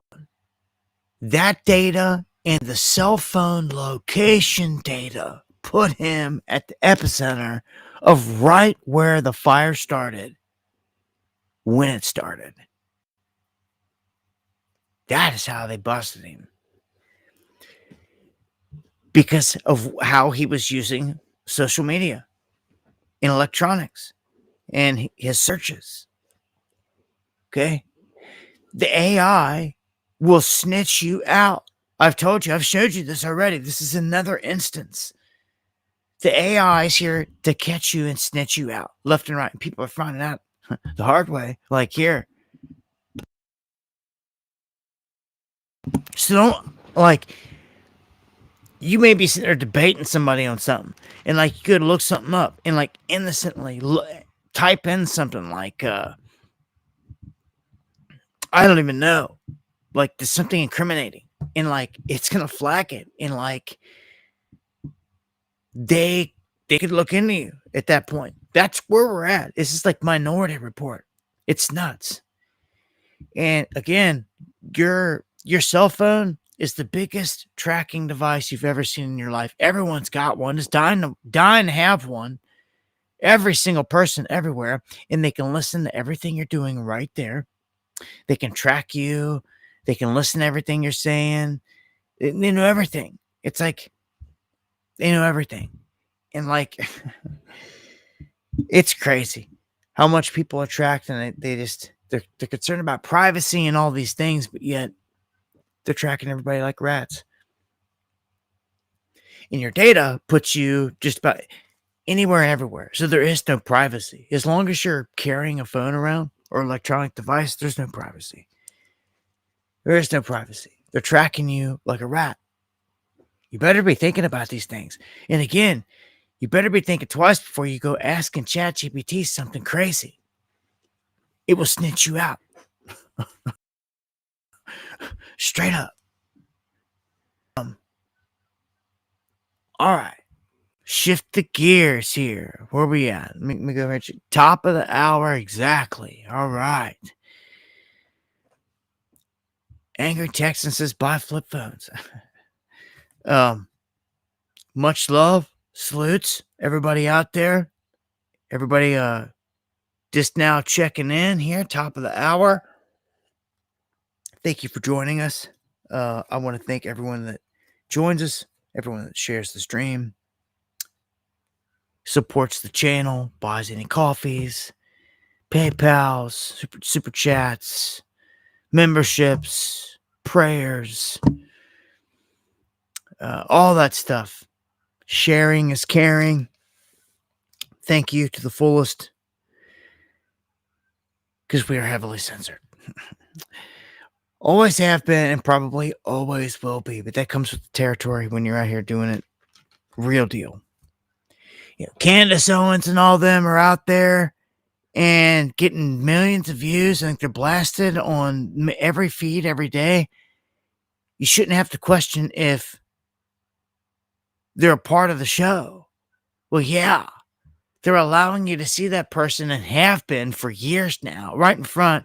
That data and the cell phone location data put him at the epicenter of right where the fire started when it started. That is how they busted him. Because of how he was using social media and electronics and his searches. Okay? The AI will snitch you out. I've told you, I've showed you this already. This is another instance. The AI is here to catch you and snitch you out left and right. And people are finding out the hard way, like here. So don't, like, you may be sitting there debating somebody on something, and like you could look something up and like innocently type in something like, I don't even know, like there's something incriminating, and like it's gonna flag it, and like they could look into you at that point. That's where we're at. This is like Minority Report. It's nuts. And again, your cell phone is the biggest tracking device you've ever seen in your life. Everyone's got one. It's dying to have one. Every single person everywhere. And they can listen to everything you're doing right there. They can track you. They can listen to everything you're saying. They know everything. It's like they know everything. And like, it's crazy how much people are tracked, and they're concerned about privacy and all these things, but yet they're tracking everybody like rats. And your data puts you just about anywhere and everywhere. So there is no privacy. As long as you're carrying a phone around or electronic device, there's no privacy. There is no privacy. They're tracking you like a rat. You better be thinking about these things. And again, you better be thinking twice before you go asking ChatGPT something crazy. It will snitch you out. Straight up. All right. Shift the gears here. Where are we at? Let me go right. Top of the hour exactly. All right. Angry Texan says buy flip phones. Much love. Salutes. Everybody out there. Everybody just now checking in here. Top of the hour. Thank you for joining us. I want to thank everyone that joins us, everyone that shares the stream, supports the channel, buys any coffees, PayPals, super chats, memberships, prayers, all that stuff. Sharing is caring. Thank you to the fullest, because we are heavily censored. Always have been and probably always will be, but that comes with the territory when you're out here doing it. Real deal. You know, Candace Owens and all them are out there and getting millions of views. I think they're blasted on every feed every day. You shouldn't have to question if they're a part of the show. Well, yeah, they're allowing you to see that person and have been for years now, right in front.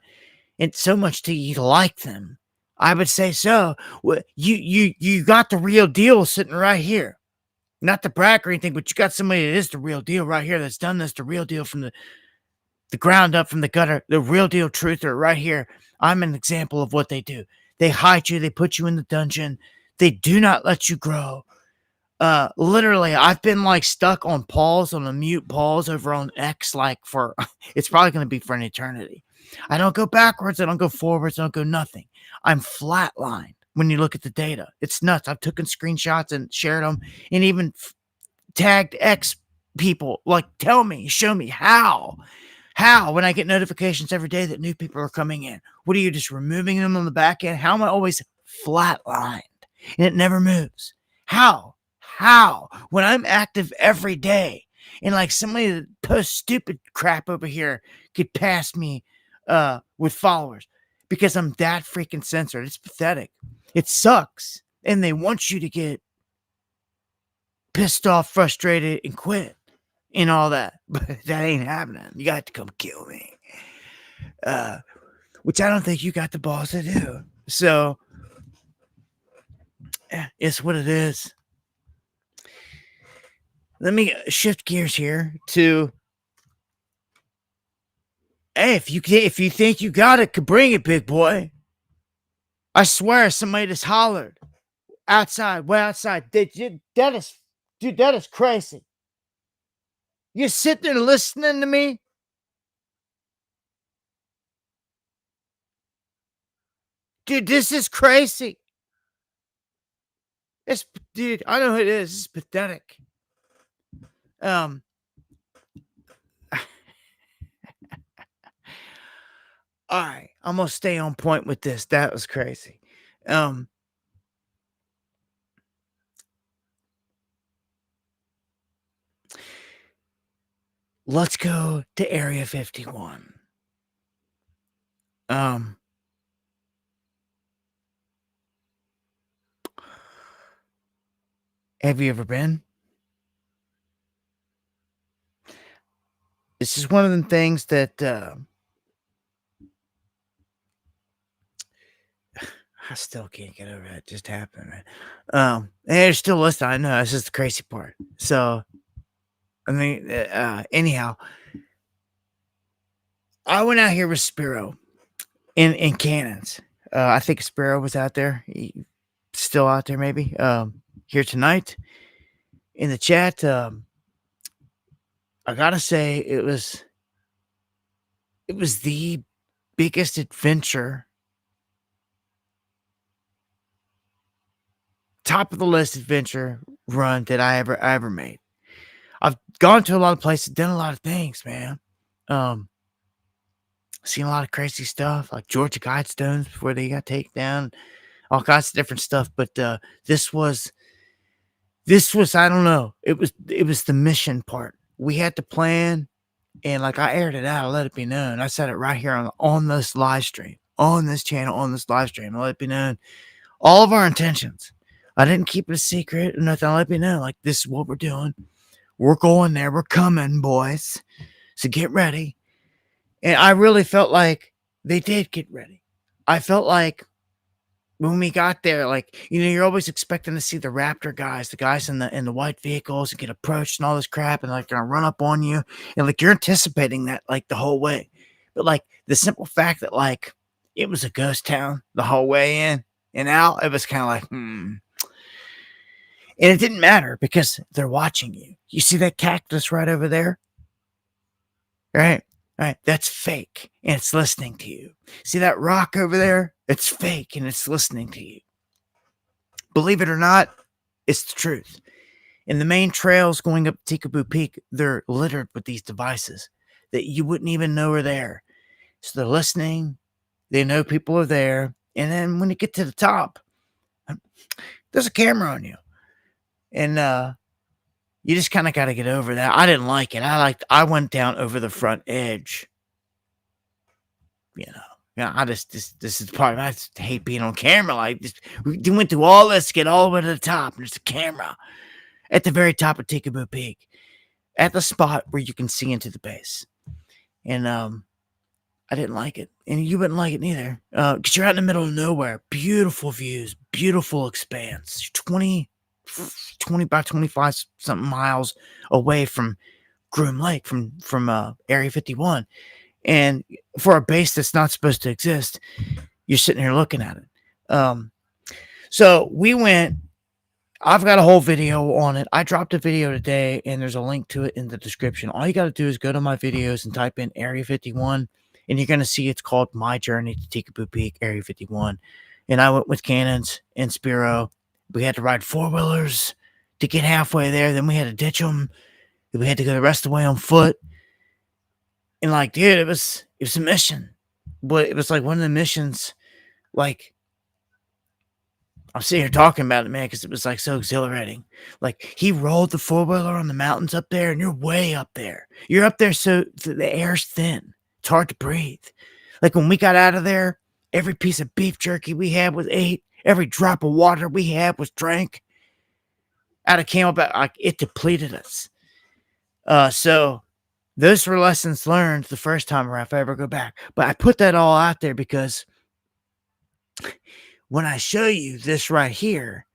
And so much to you like them. I would say so. Well, you got the real deal sitting right here. Not to brag or anything, but you got somebody that is the real deal right here that's done this, the real deal from the ground up, from the gutter, the real deal truther right here. I'm an example of what they do. They hide you. They put you in the dungeon. They do not let you grow. Literally, I've been like stuck on pause, on a mute pause over on X, like for, it's probably going to be for an eternity. I don't go backwards. I don't go forwards. I don't go nothing. I'm flatlined when you look at the data. It's nuts. I've taken screenshots and shared them and even tagged X people. Like, tell me, show me how when I get notifications every day that new people are coming in. What are you, just removing them on the back end? How am I always flatlined and it never moves? How when I'm active every day and like somebody that posts stupid crap over here could pass me with followers because I'm that freaking censored? It's pathetic. It sucks. And they want you to get pissed off, frustrated, and quit and all that. But that ain't happening. You got to come kill me. Which I don't think you got the balls to do. So it's what it is. Let me shift gears here to, hey, if you think you got it, bring it, big boy. I swear somebody just hollered outside, way outside. That is crazy. You sit there listening to me? Dude, this is crazy. Dude, I know who it is. It's pathetic. All right, I'm gonna stay on point with this. That was crazy. Let's go to Area 51. Have you ever been? This is one of the things that I still can't get over that just happened, man. And they're still listening. I know, that's just the crazy part. So, I mean, anyhow, I went out here with Spiro in Cannons. I think Spiro was out there. Still out there, maybe. Here tonight in the chat. I gotta say, it was the biggest adventure, top of the list adventure run that I ever made. I've gone to a lot of places, done a lot of things, man. Seen a lot of crazy stuff, like Georgia Guidestones before they got taken down, all kinds of different stuff. But this was, I don't know. It was the mission part. We had to plan, and like I aired it out, I let it be known. I said it right here on this live stream, on this channel, on this live stream. I let it be known all of our intentions. I didn't keep it a secret or nothing. I let it be known, like, this is what we're doing. We're going there. We're coming, boys. So get ready. And I really felt like they did get ready. I felt like when we got there, like, you know, you're always expecting to see the Raptor guys, the guys in the white vehicles, and get approached and all this crap, and like gonna run up on you, and like you're anticipating that like the whole way. But like the simple fact that like it was a ghost town the whole way in and out, it was kind of like, And it didn't matter because they're watching you. You see that cactus right over there? Right? Right, that's fake, and it's listening to you. See that rock over there? It's fake, and it's listening to you. Believe it or not, it's the truth. And the main trails going up Tikaboo Peak, they're littered with these devices that you wouldn't even know are there. So they're listening. They know people are there. And then when you get to the top, there's a camera on you. And you just kind of got to get over that. I didn't like it. I went down over the front edge. You know, yeah. This is the part. I just hate being on camera. Like this, we went through all this to get all the way to the top. And there's a camera at the very top of Tikaboo Peak, at the spot where you can see into the base. And I didn't like it, and you wouldn't like it neither. Because you're out in the middle of nowhere. Beautiful views, beautiful expanse. 20 by 25 something miles away from Groom Lake, from Area 51. And for a base that's not supposed to exist, you're sitting here looking at it. So we went. I've got a whole video on it. I dropped a video today, and there's a link to it in the description. All you got to do is go to my videos and type in Area 51, and you're going to see it's called My Journey to Tikaboo Peak, Area 51. And I went with Cannons and Spiro. We had to ride four-wheelers to get halfway there. Then we had to ditch them. We had to go the rest of the way on foot. And like, dude, it was a mission. But it was like one of the missions, like, I'm sitting here talking about it, man, because it was like so exhilarating. Like, he rolled the four-wheeler on the mountains up there, and you're way up there. You're up there so the air's thin. It's hard to breathe. Like, when we got out of there, every piece of beef jerky we had was ate. Every drop of water we had was drank. Out of Camelback, like, it depleted us. So those were lessons learned the first time around if I ever go back. But I put that all out there because when I show you this right here,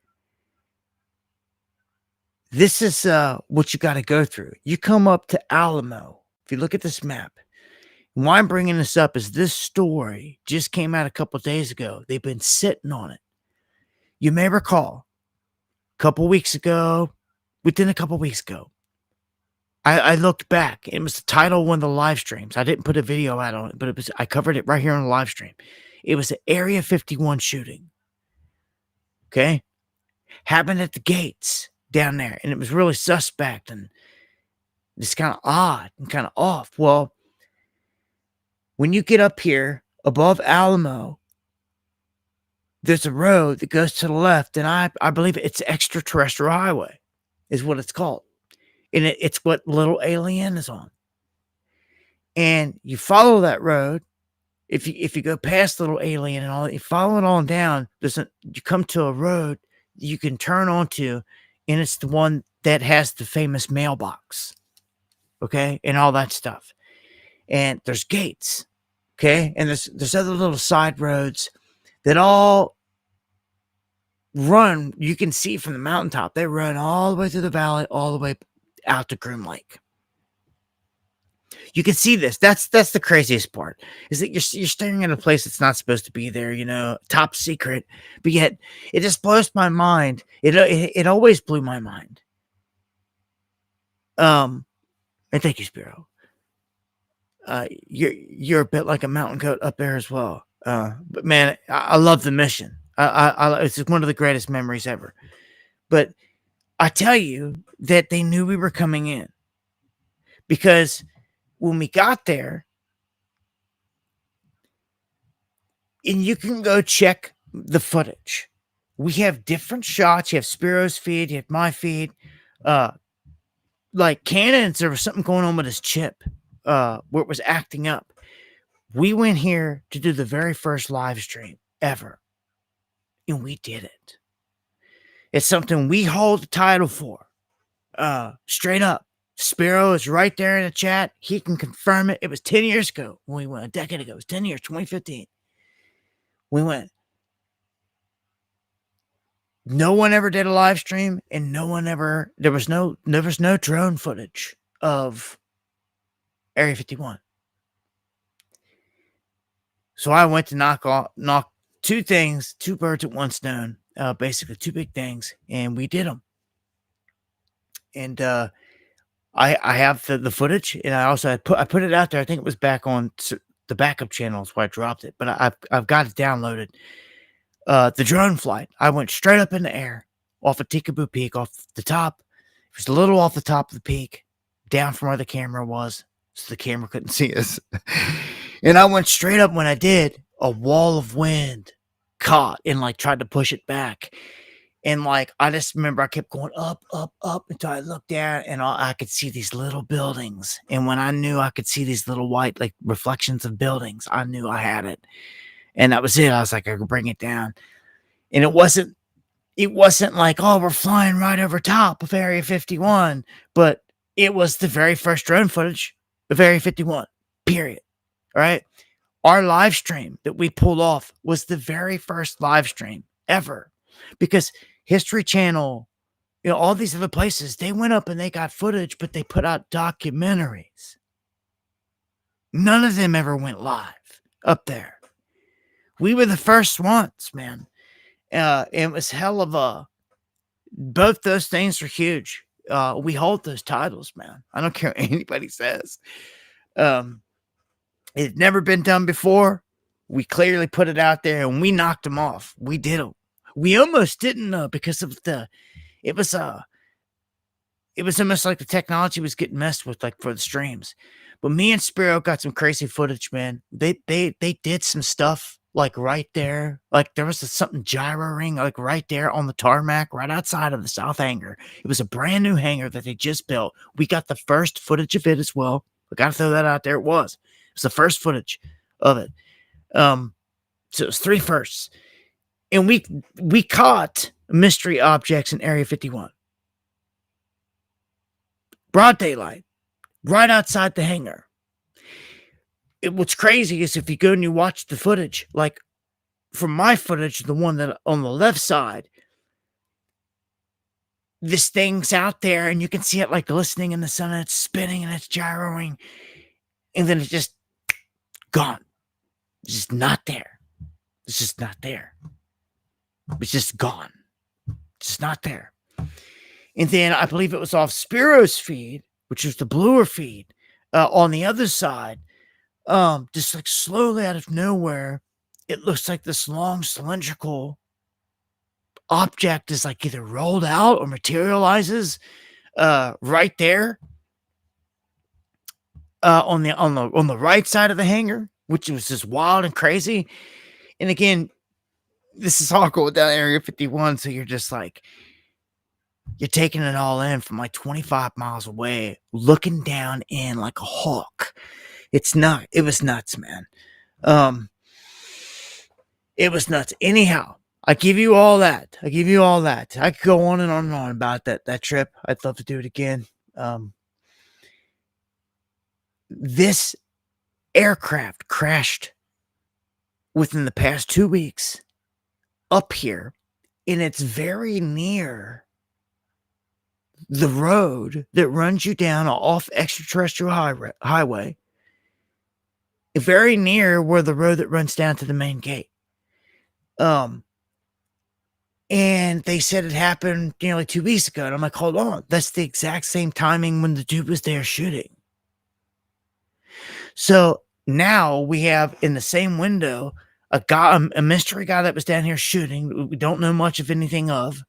this is what you got to go through. You come up to Alamo. If you look at this map, and why I'm bringing this up is this story just came out a couple days ago. They've been sitting on it. You may recall a couple weeks ago, within a couple weeks ago, I looked back. It was the title of one of the live streams. I didn't put a video out on it, but I covered it right here on the live stream. It was the Area 51 shooting. Okay? Happened at the gates down there. And it was really suspect and it's kind of odd and kind of off. Well, when you get up here above Alamo, there's a road that goes to the left. And I believe it's Extraterrestrial Highway is what it's called. And it's what Little Alien is on. And you follow that road. If you go past Little Alien and all, you follow it on down, you come to a road you can turn onto, and it's the one that has the famous mailbox, okay, and all that stuff. And there's gates, okay, and there's other little side roads that all run. You can see from the mountaintop. They run all the way through the valley, all the way out to Groom Lake. You can see this. That's the craziest part, is that you're staring at a place that's not supposed to be there, you know, top secret, but yet it just blows my mind. It always blew my mind. And thank you, Spiro. You're a bit like a mountain goat up there as well. But man, I love the mission. It's one of the greatest memories ever. But I tell you that they knew we were coming in, because when we got there, and you can go check the footage. We have different shots. You have Spiro's feed, you have my feed. Like Cannons, there was something going on with his chip, where it was acting up. We went here to do the very first live stream ever, and we did it. It's something we hold the title for. Straight up. Spiro is right there in the chat. He can confirm it. It was 10 years ago when we went, a decade ago. It was 10 years, 2015. We went. No one ever did a live stream, and there was no drone footage of Area 51. So I went to knock two birds with one stone, basically two big things, and we did them. And I have the footage, and I put it out there. I think it was back on the backup channels where I dropped it, but I've got it downloaded. The drone flight, I went straight up in the air off of Tikaboo Peak, off the top. It was a little off the top of the peak, down from where the camera was, so the camera couldn't see us. And I went straight up. When I did, a wall of wind caught and like tried to push it back. And like, I just remember I kept going up, up, up until I looked down and I could see these little buildings. And when I knew I could see these little white, like reflections of buildings, I knew I had it. And that was it. I was like, I could bring it down. And it wasn't like, oh, we're flying right over top of Area 51, but it was the very first drone footage of Area 51, period. All right. Our live stream that we pulled off was the very first live stream ever, because History Channel, you know, all these other places, they went up and they got footage, but they put out documentaries. None of them ever went live up there. We were the first ones, man. It was hell of a. Both those things are huge. We hold those titles, man. I don't care what anybody says. It's never been done before. We clearly put it out there, and we knocked them off. We did them. We almost didn't because of it was almost like the technology was getting messed with, like for the streams. But me and Spiro got some crazy footage, man. They did some stuff like right there. Like there was something gyroing like right there on the tarmac, right outside of the South Hangar. It was a brand new hangar that they just built. We got the first footage of it as well. I gotta throw that out there. It was the first footage of it. So it was 3 firsts. And we caught mystery objects in Area 51. Broad daylight, right outside the hangar. What's crazy is if you go and you watch the footage, like from my footage, the one that on the left side, this thing's out there and you can see it like glistening in the sun, and it's spinning and it's gyroing, and then it's just gone. It's just not there. It's just not there. It's just gone. It's just not there. And then I believe it was off Spiro's feed, which is the bluer feed, on the other side. Just like slowly out of nowhere, it looks like this long cylindrical object is like either rolled out or materializes right there on the right side of the hangar, which was just wild and crazy. And again, this is all going down Area 51, so you're just like, you're taking it all in from like 25 miles away, looking down in like a hawk. It was nuts, man. It was nuts. Anyhow, I give you all that. I could go on and on and on about that trip. I'd love to do it again. This aircraft crashed within the past 2 weeks up here, and it's very near the road that runs you down off extraterrestrial highway, very near where the road that runs down to the main gate. And they said it happened nearly 2 weeks ago. And I'm like, hold on. That's the exact same timing when the dude was there shooting. So now we have in the same window a mystery guy that was down here shooting. We don't know much of anything of.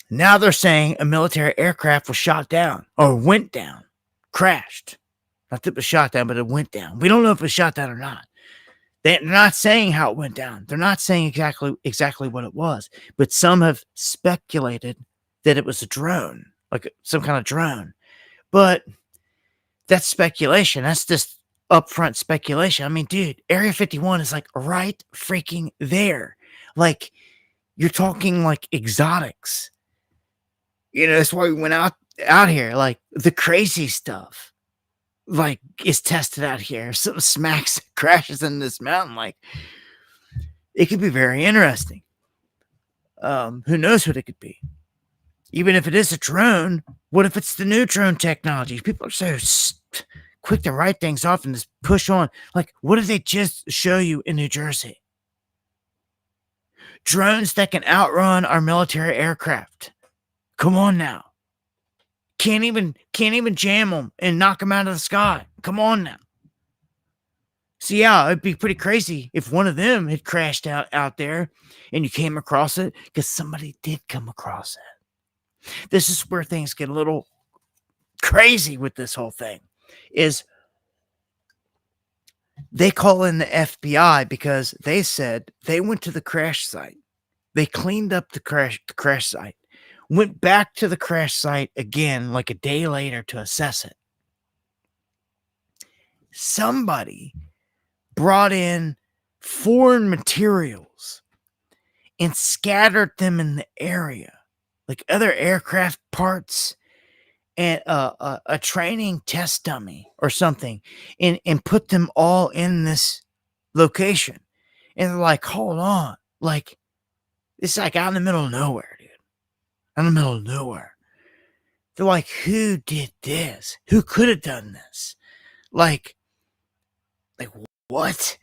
Now they're saying a military aircraft was shot down or went down, crashed. Not that it was shot down, but it went down. We don't know if it was shot down or not. They're not saying how it went down. They're not saying exactly what it was. But some have speculated that it was a drone, like some kind of drone. But that's speculation. That's just upfront speculation. I mean, dude, Area 51 is like right freaking there. Like, you're talking like exotics. You know, that's why we went out here. Like, the crazy stuff, like, is tested out here. Something crashes in this mountain. Like, it could be very interesting. Who knows what it could be? Even if it is a drone, what if it's the neutron technology? People are so quick to write things off and just push on. Like, what did they just show you in New Jersey? Drones that can outrun our military aircraft. Come on now. Can't even jam them and knock them out of the sky. Come on now. So yeah, it'd be pretty crazy if one of them had crashed out there and you came across it, because somebody did come across it. This is where things get a little crazy with this whole thing. Is they call in the FBI because they said they went to the crash site. They cleaned up the crash site. Went back to the crash site again like a day later to assess it. Somebody brought in foreign materials and scattered them in the area, like other aircraft parts and a training test dummy or something, and put them all in this location. And they're like, hold on, like, it's like out in the middle of nowhere, dude. In the middle of nowhere. They're like, who did this? Who could have done this? Like what?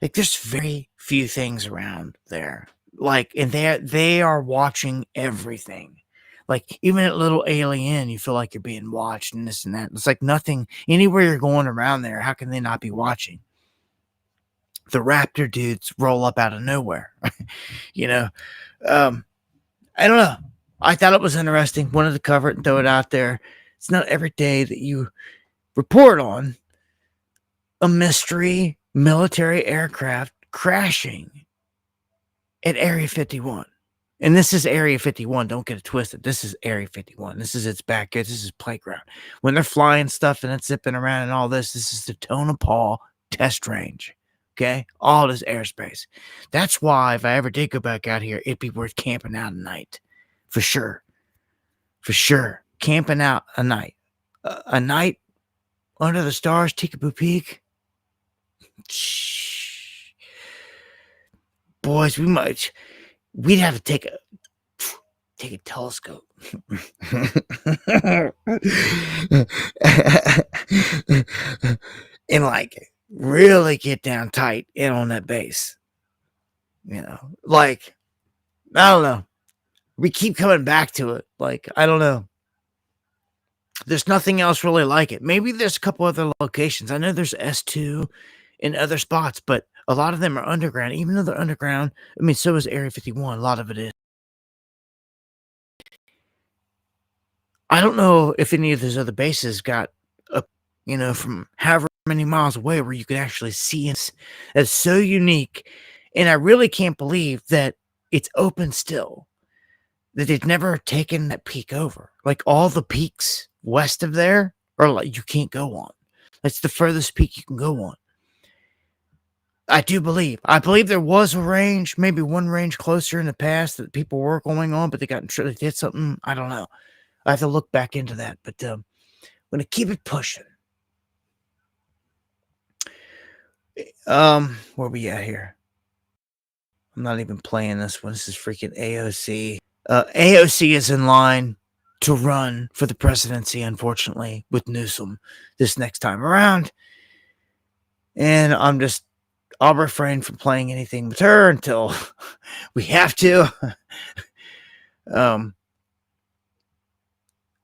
Like, there's very few things around there Like, and they are watching everything. Like, even at Little Alien, you feel like you're being watched and this and that. It's like nothing, anywhere you're going around there, how can they not be watching? The raptor dudes roll up out of nowhere. You know, I don't know. I thought it was interesting. Wanted to cover it and throw it out there. It's not every day that you report on a mystery military aircraft crashing at Area 51. And this is Area 51. Don't get it twisted. This is Area 51. This is its backyard. This is playground. When they're flying stuff and it's zipping around and all this, this is the Tonopah test range. Okay? All this airspace. That's why if I ever did go back out here, it'd be worth camping out a night. For sure. For sure. Camping out a night. A night under the stars, Tikaboo Peak. Shh. Boys, we'd have to take a telescope. And like really get down tight in on that base. You know, like, I don't know. We keep coming back to it. Like, I don't know. There's nothing else really like it. Maybe there's a couple other locations. I know there's S2 in other spots, but a lot of them are underground. Even though they're underground, I mean, so is Area 51. A lot of it is. I don't know if any of those other bases got up, you know, from however many miles away where you could actually see it. It's so unique. And I really can't believe that it's open still. That they've never taken that peak over. Like all the peaks west of there are like you can't go on. That's the furthest peak you can go on. I believe there was a range, maybe one range closer in the past that people were going on, but they did something. I don't know. I have to look back into that, but I'm going to keep it pushing. Where we at here? I'm not even playing this one. This is freaking AOC. AOC is in line to run for the presidency, unfortunately, with Newsom this next time around. And I'll refrain from playing anything with her until we have to.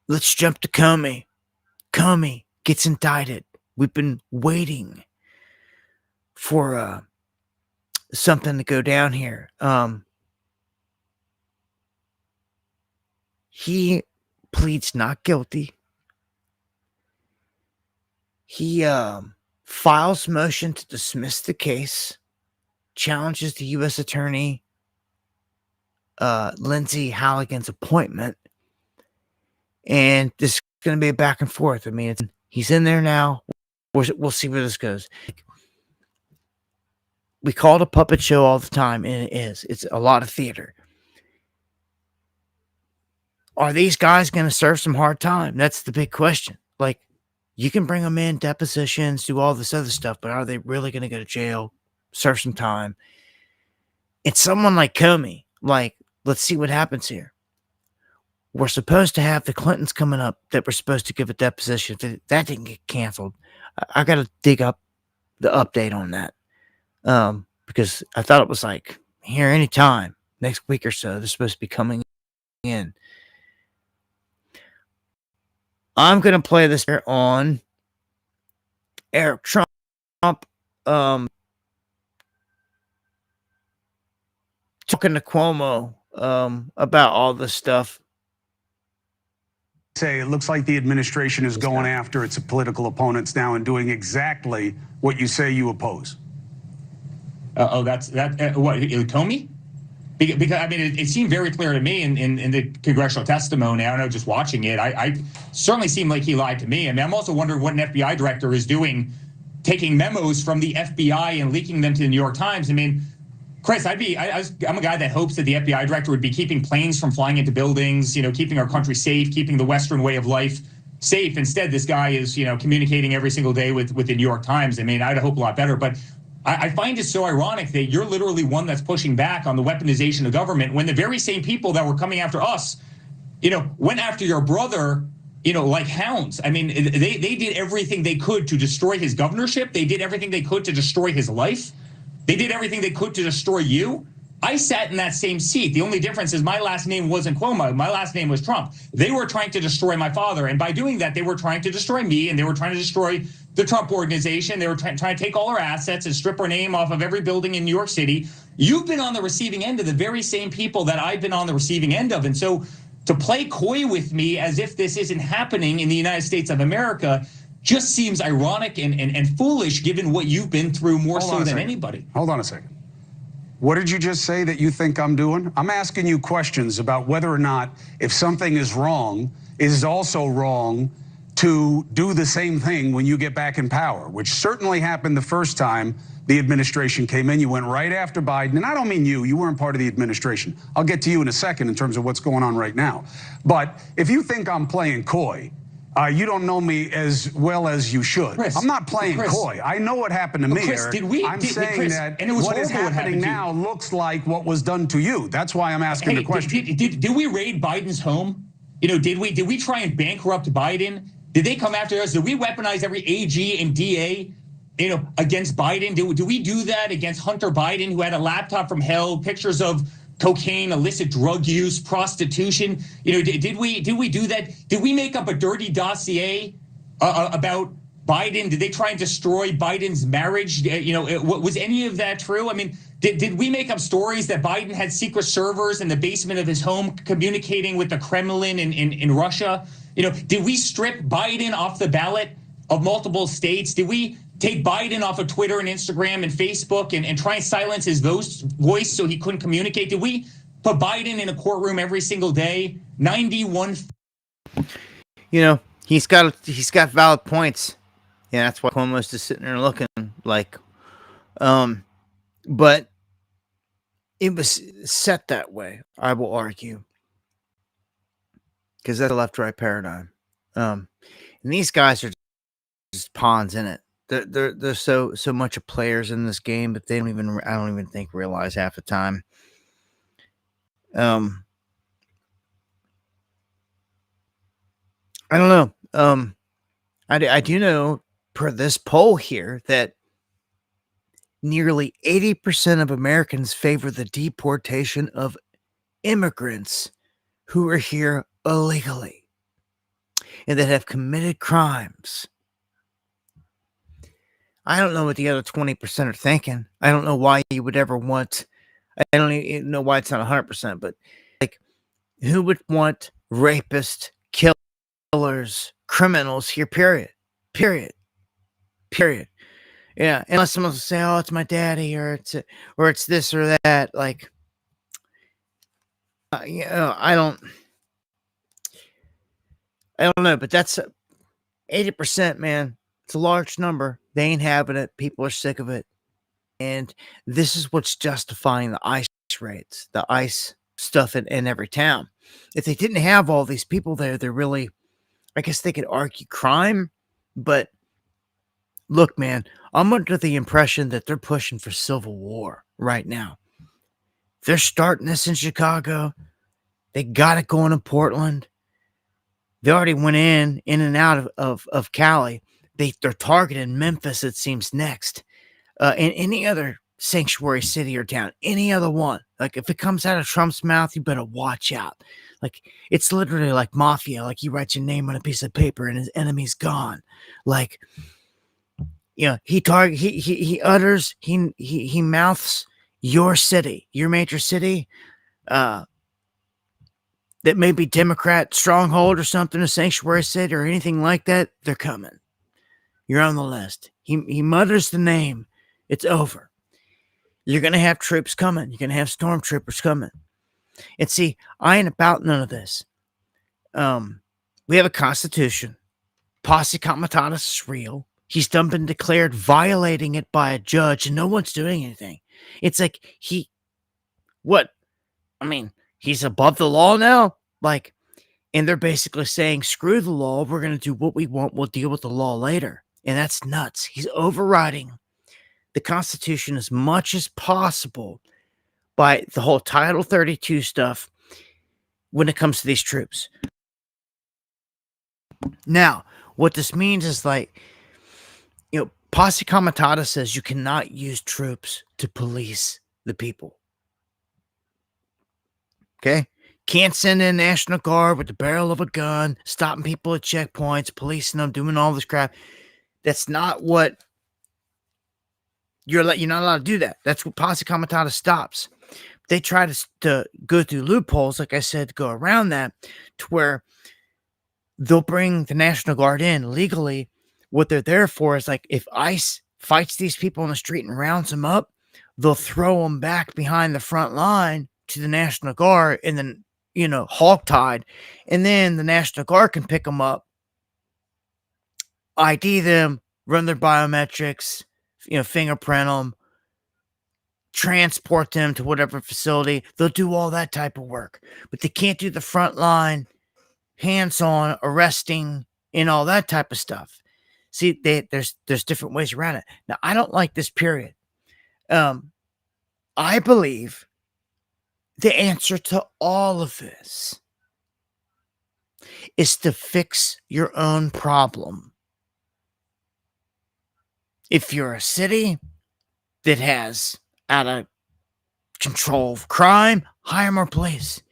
Let's jump to Comey. Comey gets indicted. We've been waiting for something to go down here. He pleads not guilty. He files motion to dismiss the case, challenges the U.S. Attorney Lindsay Halligan's appointment, and this is going to be a back and forth. I mean, he's in there now. We'll see where this goes. We call it a puppet show all the time, and it is. It's a lot of theater. Are these guys going to serve some hard time? That's the big question. Like, you can bring them in, depositions, do all this other stuff, but are they really going to go to jail, serve some time? It's someone like Comey. Like, let's see what happens here. We're supposed to have the Clintons coming up that were supposed to give a deposition. That didn't get canceled. I got to dig up the update on that. Because I thought it was like here anytime next week or so. They're supposed to be coming in. I'm going to play this here on Eric Trump. Talking to Cuomo about all this stuff. Say it looks like the administration is going after its political opponents now and doing exactly what you say you oppose. What, Comey? Because I mean, it seemed very clear to me in the congressional testimony. I don't know, just watching it, I certainly seemed like he lied to me. I mean, I'm also wondering what an FBI director is doing, taking memos from the FBI and leaking them to the New York Times. I mean, Chris, I'm a guy that hopes that the FBI director would be keeping planes from flying into buildings, you know, keeping our country safe, keeping the Western way of life safe. Instead, this guy is, you know, communicating every single day with the New York Times. I mean, I'd hope a lot better, but I find it so ironic that you're literally one that's pushing back on the weaponization of government when the very same people that were coming after us, you know, went after your brother, you know, like hounds. I mean, they did everything they could to destroy his governorship. They did everything they could to destroy his life. They did everything they could to destroy you. I sat in that same seat. The only difference is my last name wasn't Cuomo. My last name was Trump. They were trying to destroy my father. And by doing that, they were trying to destroy me, and they were trying to destroy the Trump organization. They were trying to take all our assets and strip our name off of every building in New York City. You've been on the receiving end of the very same people that I've been on the receiving end of. And so to play coy with me as if this isn't happening in the United States of America just seems ironic and foolish given what you've been through more so than anybody. Hold on a second. What did you just say that you think I'm doing? I'm asking you questions about whether or not, if something is wrong, it is also wrong to do the same thing when you get back in power, which certainly happened the first time the administration came in. You went right after Biden, and I don't mean you weren't part of the administration. I'll get to you in a second in terms of what's going on right now. But if you think I'm playing coy, you don't know me as well as you should. Chris, I'm not playing coy. I know what happened to me, Chris, Eric. did we, I'm saying Chris, that and it was what is happening now looks like what was done to you. That's why I'm asking the question. Did we raid Biden's home? You know, did we try and bankrupt Biden? Did they come after us? Did we weaponize every AG and DA, you know, against Biden? Did we do that against Hunter Biden, who had a laptop from hell, pictures of cocaine, illicit drug use, prostitution? You know, did we do that? Did we make up a dirty dossier about Biden? Did they try and destroy Biden's marriage? You know, was any of that true? I mean, did we make up stories that Biden had secret servers in the basement of his home communicating with the Kremlin in Russia? You know, did we strip Biden off the ballot of multiple states? Did we take Biden off of Twitter and Instagram and Facebook and try and silence his voice so he couldn't communicate? Did we put Biden in a courtroom every single day? 91. You know, he's got valid points. Yeah, that's why Cuomo's just sitting there looking like, but it was set that way, I will argue, because that's a left-right paradigm. And these guys are just pawns in it. They're so much of players in this game, but I don't even think realize half the time. I don't know. I do know per this poll here that nearly 80% of Americans favor the deportation of immigrants who are here illegally and that have committed crimes. I don't know what the other 20% are thinking. I don't know why you would ever want, I don't even know why it's not 100%, but like, who would want rapists, killers, criminals here, period. Yeah, unless someone will say, "Oh, it's my daddy," or it's this or that. Like, you know, I don't know, but that's 80%, man. It's a large number. They ain't having it. People are sick of it, and this is what's justifying the ICE raids, the ICE stuff in every town. If they didn't have all these people there, they're really, I guess they could argue crime, but. Look, man, I'm under the impression that they're pushing for civil war right now. They're starting this in Chicago. They got it going in Portland. They already went in and out of Cali. They're targeting Memphis, it seems, next. And any other sanctuary city or town, any other one. Like, if it comes out of Trump's mouth, you better watch out. Like, it's literally like mafia. Like, he writes your name on a piece of paper and his enemy's gone. Like... Yeah, he mouths your city, your major city, that may be Democrat stronghold or something, a sanctuary city or anything like that. They're coming. You're on the list. He mutters the name. It's over. You're gonna have troops coming. You're gonna have stormtroopers coming. And see, I ain't about none of this. We have a constitution. Posse comitatus is real. He's done been declared violating it by a judge, and no one's doing anything. It's like he's above the law now? Like, and they're basically saying, screw the law, we're going to do what we want, we'll deal with the law later. And that's nuts. He's overriding the Constitution as much as possible by the whole Title 32 stuff when it comes to these troops. Now, what this means is like, you know, Posse Comitatus says you cannot use troops to police the people. Okay? Can't send in National Guard with the barrel of a gun, stopping people at checkpoints, policing them, doing all this crap. That's not what you're not allowed to do that. That's what Posse Comitatus stops. They try to go through loopholes, like I said, to go around that, to where they'll bring the National Guard in legally. What they're there for is, like, if ICE fights these people on the street and rounds them up, they'll throw them back behind the front line to the National Guard and then, hogtied. And then the National Guard can pick them up, ID them, run their biometrics, fingerprint them, transport them to whatever facility. They'll do all that type of work. But they can't do the front line, hands-on, arresting, and all that type of stuff. See, there's different ways around it. Now, I don't like this period. I believe the answer to all of this is to fix your own problem. If you're a city that has out of control of crime, hire more police.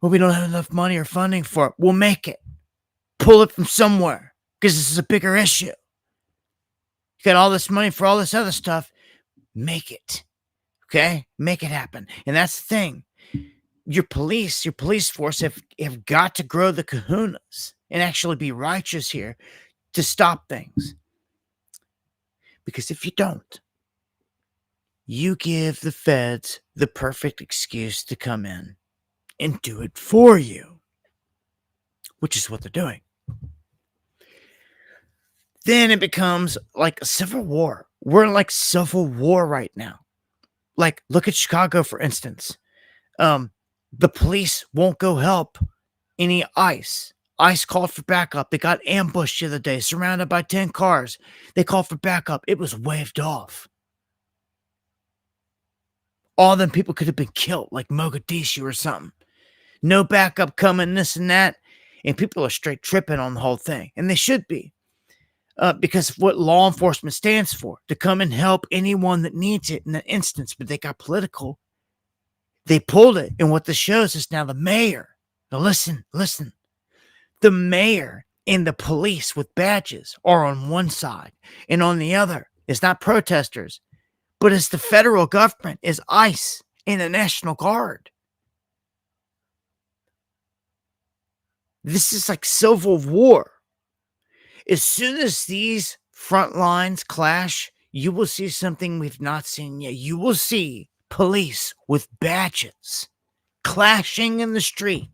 Well, we don't have enough money or funding for it. We'll make it. Pull it from somewhere, because this is a bigger issue. You got all this money for all this other stuff. Make it. Okay? Make it happen. And that's the thing. Your police force have got to grow the kahunas and actually be righteous here to stop things. Because if you don't, you give the feds the perfect excuse to come in and do it for you, which is what they're doing. Then it becomes like a civil war. We're in like civil war right now. Like, look at Chicago, for instance. The police won't go help any ICE. ICE called for backup. They got ambushed the other day, surrounded by 10 cars. They called for backup. It was waved off. All them people could have been killed, like Mogadishu or something. No backup coming, this and that. And people are straight tripping on the whole thing. And they should be. Because of what law enforcement stands for. To come and help anyone that needs it in that instance. But they got political. They pulled it. And what this shows is now the mayor. Now listen. The mayor and the police with badges are on one side. And on the other, it's not protesters. But it's the federal government, is ICE and the National Guard. This is like civil war. As soon as these front lines clash, you will see something we've not seen yet. You will see police with badges clashing in the street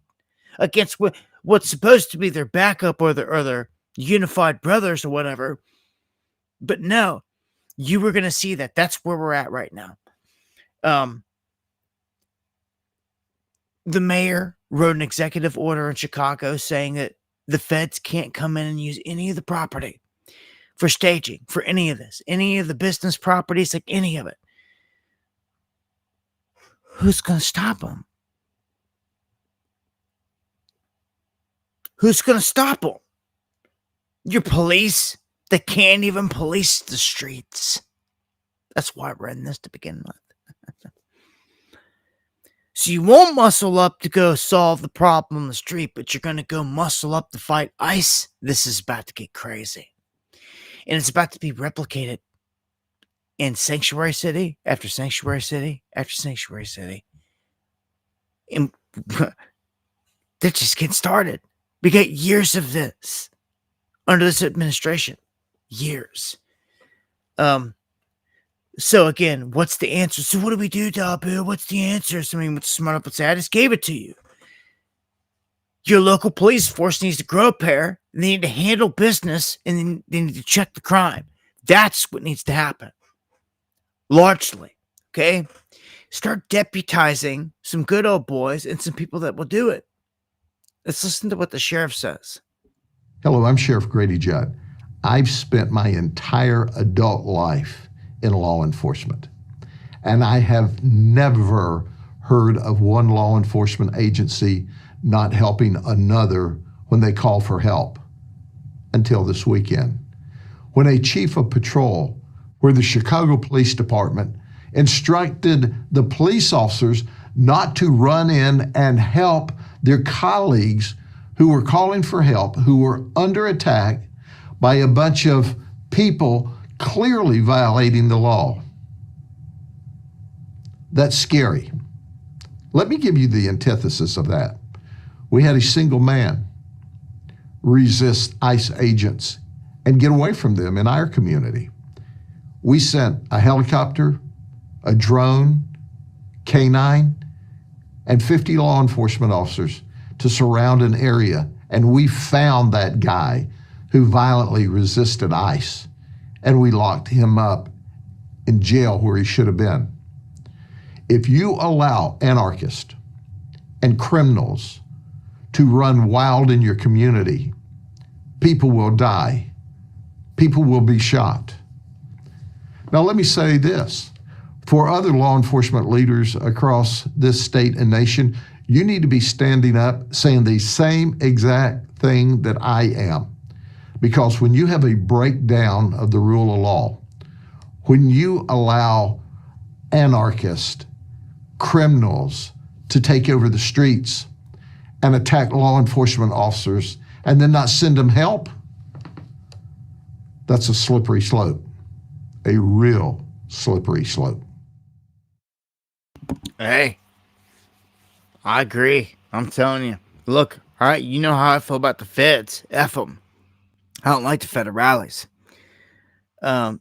against what's supposed to be their backup or their unified brothers or whatever. But no, you were going to see that. That's where we're at right now. The mayor wrote an executive order in Chicago saying that the feds can't come in and use any of the property for staging, for any of this, any of the business properties, like any of it. Who's going to stop them? Who's going to stop them? Your police that can't even police the streets. That's why we're in this to begin with. So you won't muscle up to go solve the problem on the street, but you're going to go muscle up to fight ICE. This is about to get crazy. And it's about to be replicated in sanctuary city after sanctuary city after sanctuary city. And they're just getting started. We got years of this under this administration. Years. So again, what's the answer? So what do we do, Dabu? What's the answer? I mean, what's smart up would say? I just gave it to you. Your local police force needs to grow a pair. They need to handle business, and they need to check the crime. That's what needs to happen. Largely. Okay? Start deputizing some good old boys and some people that will do it. Let's listen to what the sheriff says. Hello, I'm Sheriff Grady Judd. I've spent my entire adult life in law enforcement, and I have never heard of one law enforcement agency not helping another when they call for help until this weekend, when a chief of patrol where the Chicago Police Department instructed the police officers not to run in and help their colleagues who were calling for help, who were under attack by a bunch of people clearly violating the law. That's scary. Let me give you the antithesis of that. We had a single man resist ICE agents and get away from them in our community. We sent a helicopter, a drone, K9, and 50 law enforcement officers to surround an area, and we found that guy who violently resisted ICE, and we locked him up in jail where he should have been. If you allow anarchists and criminals to run wild in your community, people will die. People will be shot. Now, let me say this. For other law enforcement leaders across this state and nation, you need to be standing up saying the same exact thing that I am. Because when you have a breakdown of the rule of law, when you allow anarchists, criminals to take over the streets and attack law enforcement officers and then not send them help, that's a slippery slope, a real slippery slope. Hey, I agree. I'm telling you. Look, all right, you know how I feel about the feds. F them. I don't like the federales.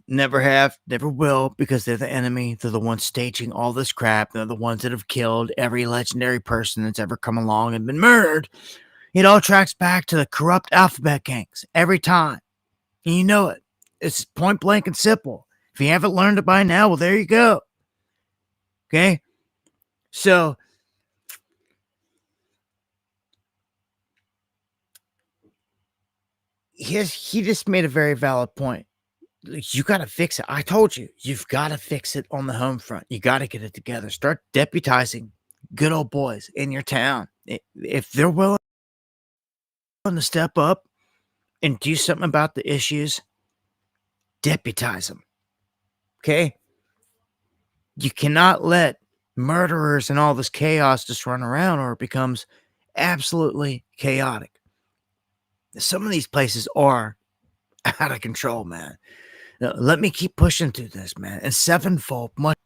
Never have, never will, because they're the enemy. They're the ones staging all this crap. They're the ones that have killed every legendary person that's ever come along and been murdered. It all tracks back to the corrupt alphabet gangs every time. And you know it. It's point blank and simple. If you haven't learned it by now, well, there you go. Okay? So, he just made a very valid point. You got to fix it. I told you, you've got to fix it on the home front. You got to get it together. Start deputizing good old boys in your town. If they're willing to step up and do something about the issues, deputize them. Okay? You cannot let murderers and all this chaos just run around, or it becomes absolutely chaotic. Some of these places are out of control, man. Now, let me keep pushing through this, man. And sevenfold, much.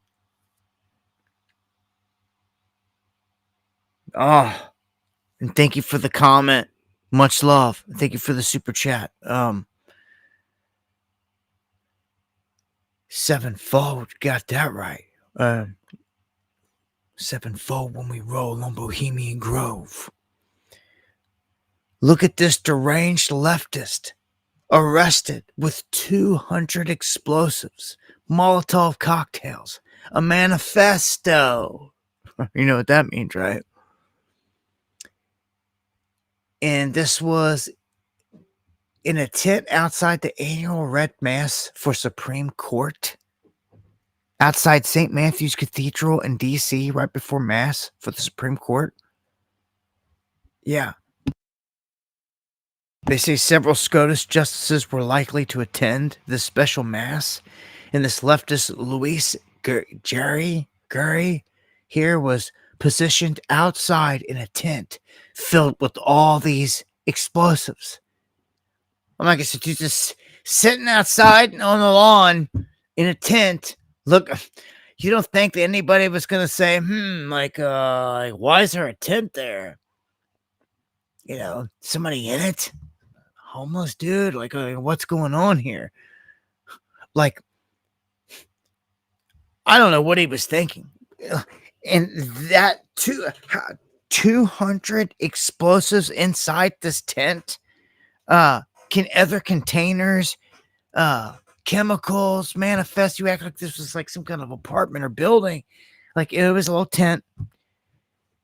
Oh, and thank you for the comment. Much love. Thank you for the super chat. Sevenfold, got that right. Sevenfold when we roll on Bohemian Grove. Look at this deranged leftist arrested with 200 explosives, Molotov cocktails, a manifesto. You know what that means, right? And this was in a tent outside the annual Red Mass for Supreme Court, outside St. Matthew's Cathedral in D.C. right before Mass for the Supreme Court. Yeah. They say several SCOTUS justices were likely to attend this special Mass, and this leftist Luis Gurry here was positioned outside in a tent filled with all these explosives. I'm like I said, you're just sitting outside on the lawn in a tent. Look, you don't think that anybody was going to say, why is there a tent there? You know, somebody in it? Homeless dude? Like, what's going on here? Like, I don't know what he was thinking. And that 200 explosives inside this tent, can other containers, chemicals manifest? You act like this was like some kind of apartment or building. Like, it was a little tent.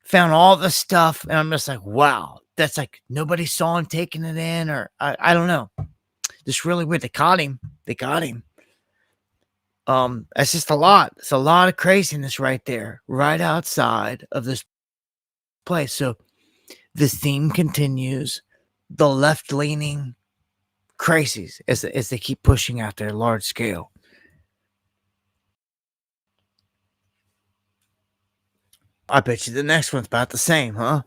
Found all this stuff, and I'm just like, wow, that's like nobody saw him taking it in, or I don't know. Just really weird. They got him. That's just a lot. It's a lot of craziness right there, right outside of this place. So the theme continues. The left-leaning crazies as they keep pushing out there large scale. I bet you the next one's about the same, huh?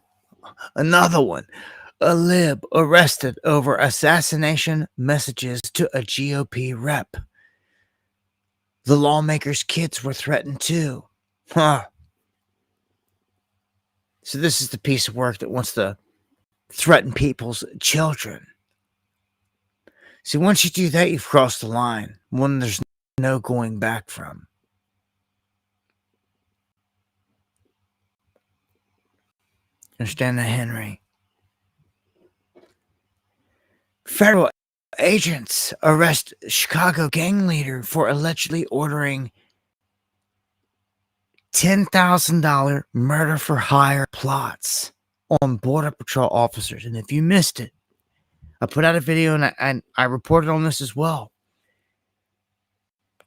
Another one. A lib arrested over assassination messages to a GOP rep. The lawmaker's kids were threatened too. Huh. So this is the piece of work that wants to threaten people's children. See, once you do that, you've crossed the line. One there's no going back from. Understand that, Henry? Federal agents arrest Chicago gang leader for allegedly ordering $10,000 murder for hire plots on Border Patrol officers. And if you missed it, I put out a video and I reported on this as well.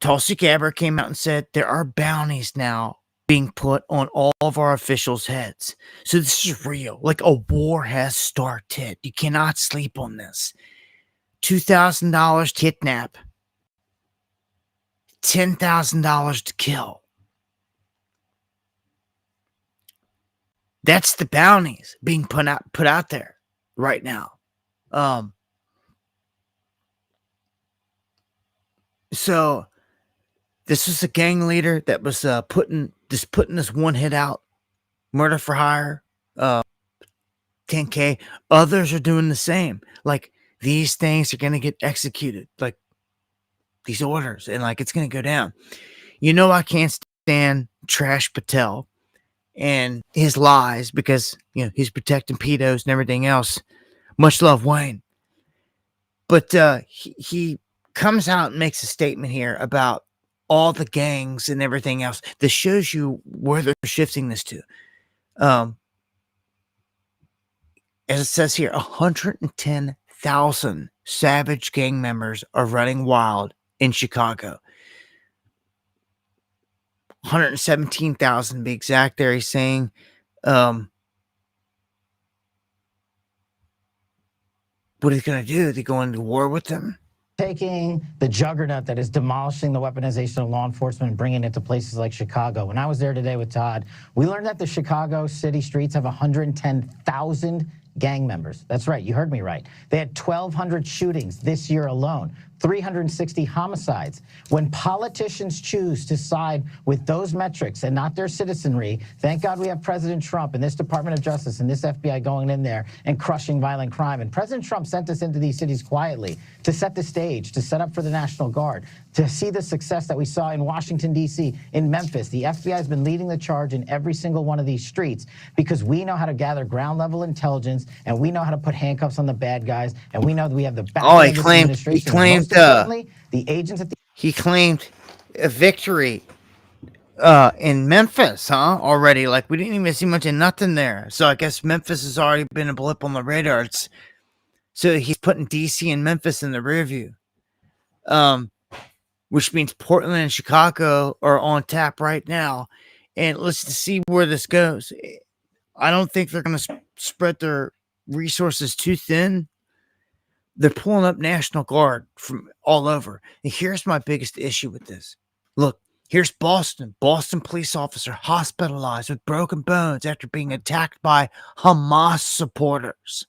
Tulsi Gabbard came out and said there are bounties now being put on all of our officials' heads. So this is real. Like a war has started. You cannot sleep on this. $2,000 to kidnap. $10,000 to kill. That's the bounties being put out there right now. So this was a gang leader that was putting this one hit out, murder for hire, 10K. Others are doing the same. Like these things are going to get executed, like these orders, and like it's going to go down. You know, I can't stand Trash Patel and his lies because, you know, he's protecting pedos and everything else. Much love, Wayne. But he comes out and makes a statement here about all the gangs and everything else. This shows you where they're shifting this to. As it says here, 110,000 savage gang members are running wild in Chicago. 117,000 to be exact there. He's saying, what are they going to do? Are they going to war with them? Taking the juggernaut that is demolishing the weaponization of law enforcement and bringing it to places like Chicago. When I was there today with Todd, we learned that the Chicago city streets have 110,000 gang members. That's right, you heard me right. They had 1,200 shootings this year alone, 360 homicides. When politicians choose to side with those metrics and not their citizenry, thank God we have President Trump and this Department of Justice and this FBI going in there and crushing violent crime. And President Trump sent us into these cities quietly to set the stage, to set up for the National Guard, to see the success that we saw in Washington, D.C., in Memphis. The FBI has been leading the charge in every single one of these streets because we know how to gather ground-level intelligence and we know how to put handcuffs on the bad guys and we know that we have the back he claimed the agents at the he claimed a victory in Memphis, huh? Already, like we didn't even see much of nothing there. So I guess Memphis has already been a blip on the radar. So he's putting DC and Memphis in the rear view, which means Portland and Chicago are on tap right now. And let's see where this goes. I don't think they're going to spread their resources too thin. They're pulling up National Guard from all over. And here's my biggest issue with this. Look, here's Boston. Boston police officer hospitalized with broken bones after being attacked by Hamas supporters.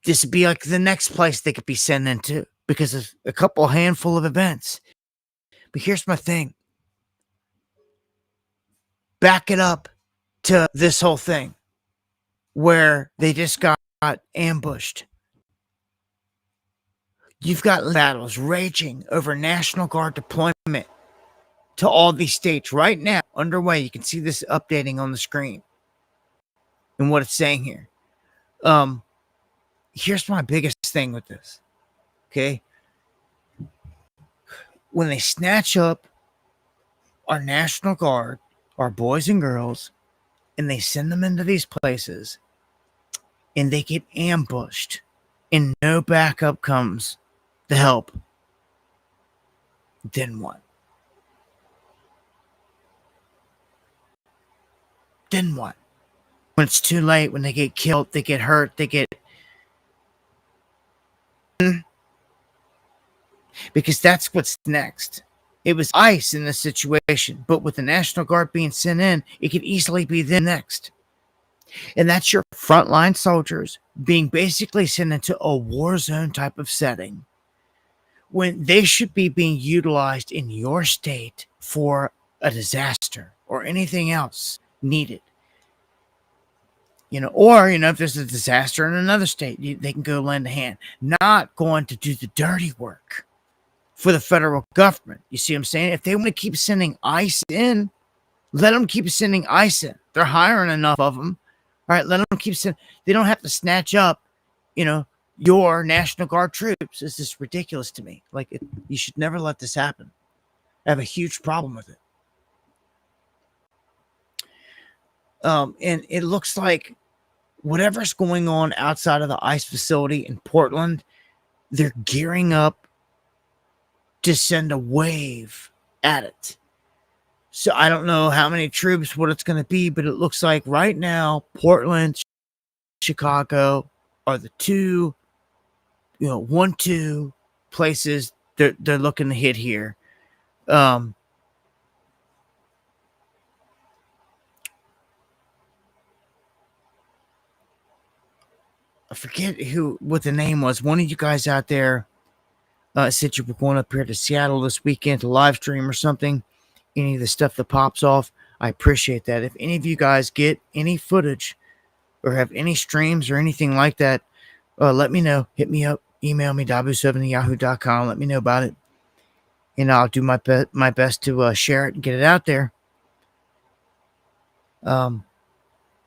This would be like the next place they could be sent into because of a handful of events. But here's my thing. Back it up to this whole thing where they just got ambushed. You've got battles raging over National Guard deployment to all these states right now underway. You can see this updating on the screen and what it's saying here. Here's my biggest thing with this. Okay. When they snatch up our National Guard, our boys and girls, and they send them into these places and they get ambushed and no backup comes to help, then what? Then what? When it's too late, when they get killed, they get hurt, they get... Because that's what's next. It was ICE in this situation, but with the National Guard being sent in, it could easily be them next. And that's your frontline soldiers being basically sent into a war zone type of setting when they should be being utilized in your state for a disaster or anything else needed. Or if there's a disaster in another state, they can go lend a hand, not going to do the dirty work for the federal government. You see what I'm saying? If they want to keep sending ICE in, let them keep sending ICE in. They're hiring enough of them. All right, let them keep sending. They don't have to snatch up, your National Guard troops. This is ridiculous to me. You should never let this happen. I have a huge problem with it. And it looks like whatever's going on outside of the ICE facility in Portland, they're gearing up to send a wave at it. So I don't know how many troops, what it's going to be, but it looks like right now, Portland, Chicago are the two, 1-2 places they're looking to hit here. I forget what the name was. One of you guys out there said you were going up here to Seattle this weekend to live stream or something. Any of the stuff that pops off, I appreciate that. If any of you guys get any footage or have any streams or anything like that, let me know. Hit me up. Email me, dabu7@yahoo.com. Let me know about it. And I'll do my best to share it and get it out there.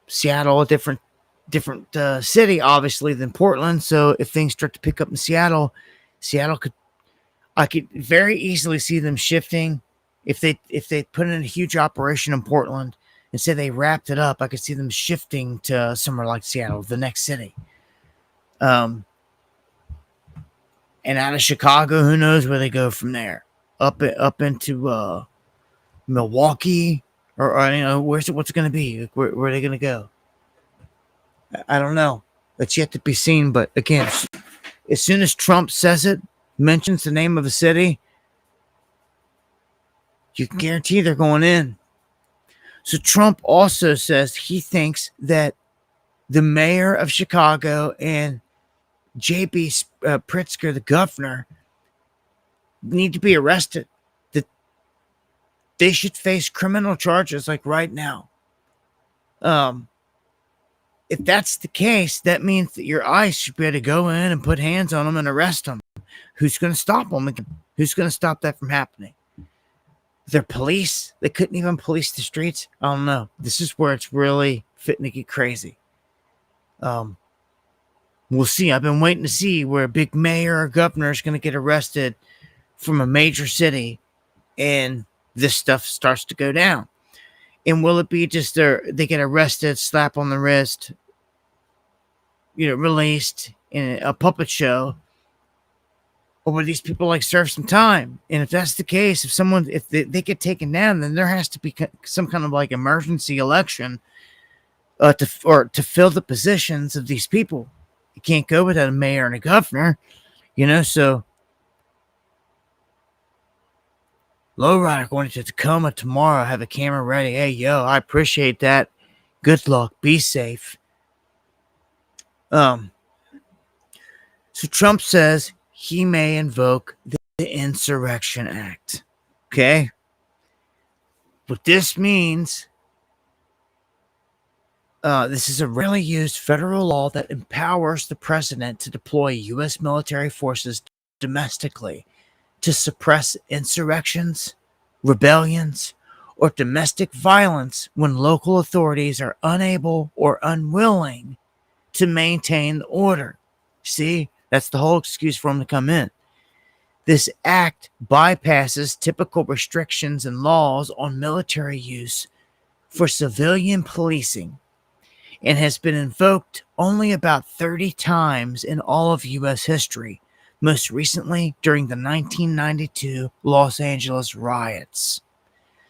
Seattle, a different city, obviously, than Portland. So if things start to pick up in Seattle I could very easily see them shifting. If they put in a huge operation in Portland and say they wrapped it up, I could see them shifting to somewhere like Seattle, the next city. And out of Chicago, who knows where they go from there? Up into Milwaukee, or what's it going to be? Where are they going to go? I don't know. It's yet to be seen. But again, as soon as Trump says it, mentions the name of a city, you can guarantee they're going in. So Trump also says he thinks that the mayor of Chicago and J.B. Pritzker, the governor, need to be arrested. That they should face criminal charges right now. If that's the case, that means that your ICE should be able to go in and put hands on them and arrest them. Who's going to stop them? Who's going to stop that from happening? Their police, they couldn't even police the streets. I don't know. This is where it's really fitting to get crazy. We'll see. I've been waiting to see where a big mayor or governor is going to get arrested from a major city and this stuff starts to go down. And will it be just they get arrested, slap on the wrist, released in a puppet show? Or would these people serve some time? And if that's the case, if they get taken down, then there has to be some kind of emergency election to fill the positions of these people. You can't go without a mayor and a governor, so Lowrider going to Tacoma tomorrow. Have a camera ready. Hey, I appreciate that. Good luck. Be safe. So Trump says he may invoke the Insurrection Act. Okay? What this means, this is a rarely used federal law that empowers the president to deploy U.S. military forces domestically to suppress insurrections, rebellions, or domestic violence when local authorities are unable or unwilling to maintain the order. See, that's the whole excuse for them to come in. This act bypasses typical restrictions and laws on military use for civilian policing and has been invoked only about 30 times in all of U.S. history, most recently during the 1992 Los Angeles riots.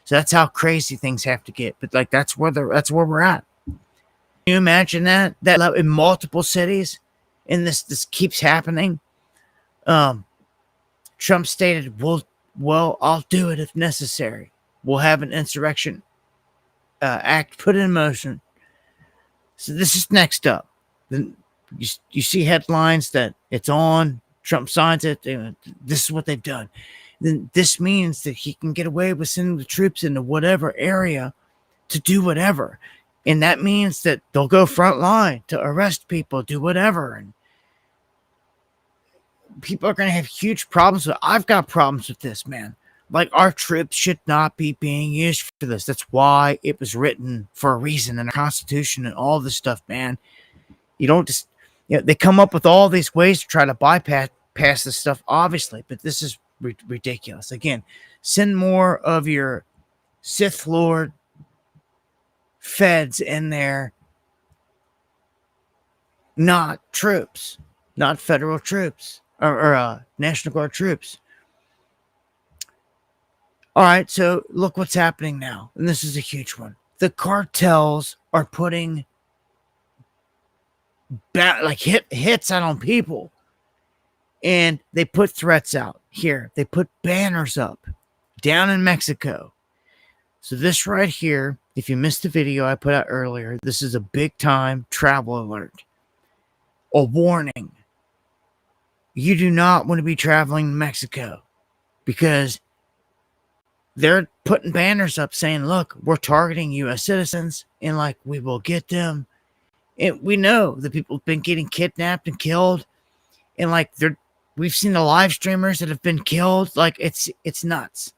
So that's how crazy things have to get. But that's where we're at. Can you imagine that in multiple cities, and this keeps happening? Trump stated, Well, I'll do it if necessary. We'll have an insurrection act put in motion. So this is next up. Then you see headlines that it's on. Trump signs it. This is what they've done. Then this means that he can get away with sending the troops into whatever area to do whatever. And that means that they'll go front line to arrest people, do whatever. And people are going to have huge problems with it. I've got problems with this, man. Like, our troops should not be being used for this. That's why it was written for a reason in the Constitution and all this stuff, man. You don't just, they come up with all these ways to try to bypass this stuff, obviously, but this is ridiculous. Again, send more of your Sith Lord feds in there, not troops, not federal troops or National Guard troops. All right, so look what's happening now, and this is a huge one. The cartels are putting hits out on people, and they put threats out here. They put banners up down in Mexico. So this right here, if you missed the video I put out earlier, this is a big time travel alert. A warning. You do not want to be traveling to Mexico, because they're putting banners up saying, look, we're targeting U.S. citizens, and like, we will get them. And we know that people have been getting kidnapped and killed, and like, we've seen the live streamers that have been killed. Like, it's nuts.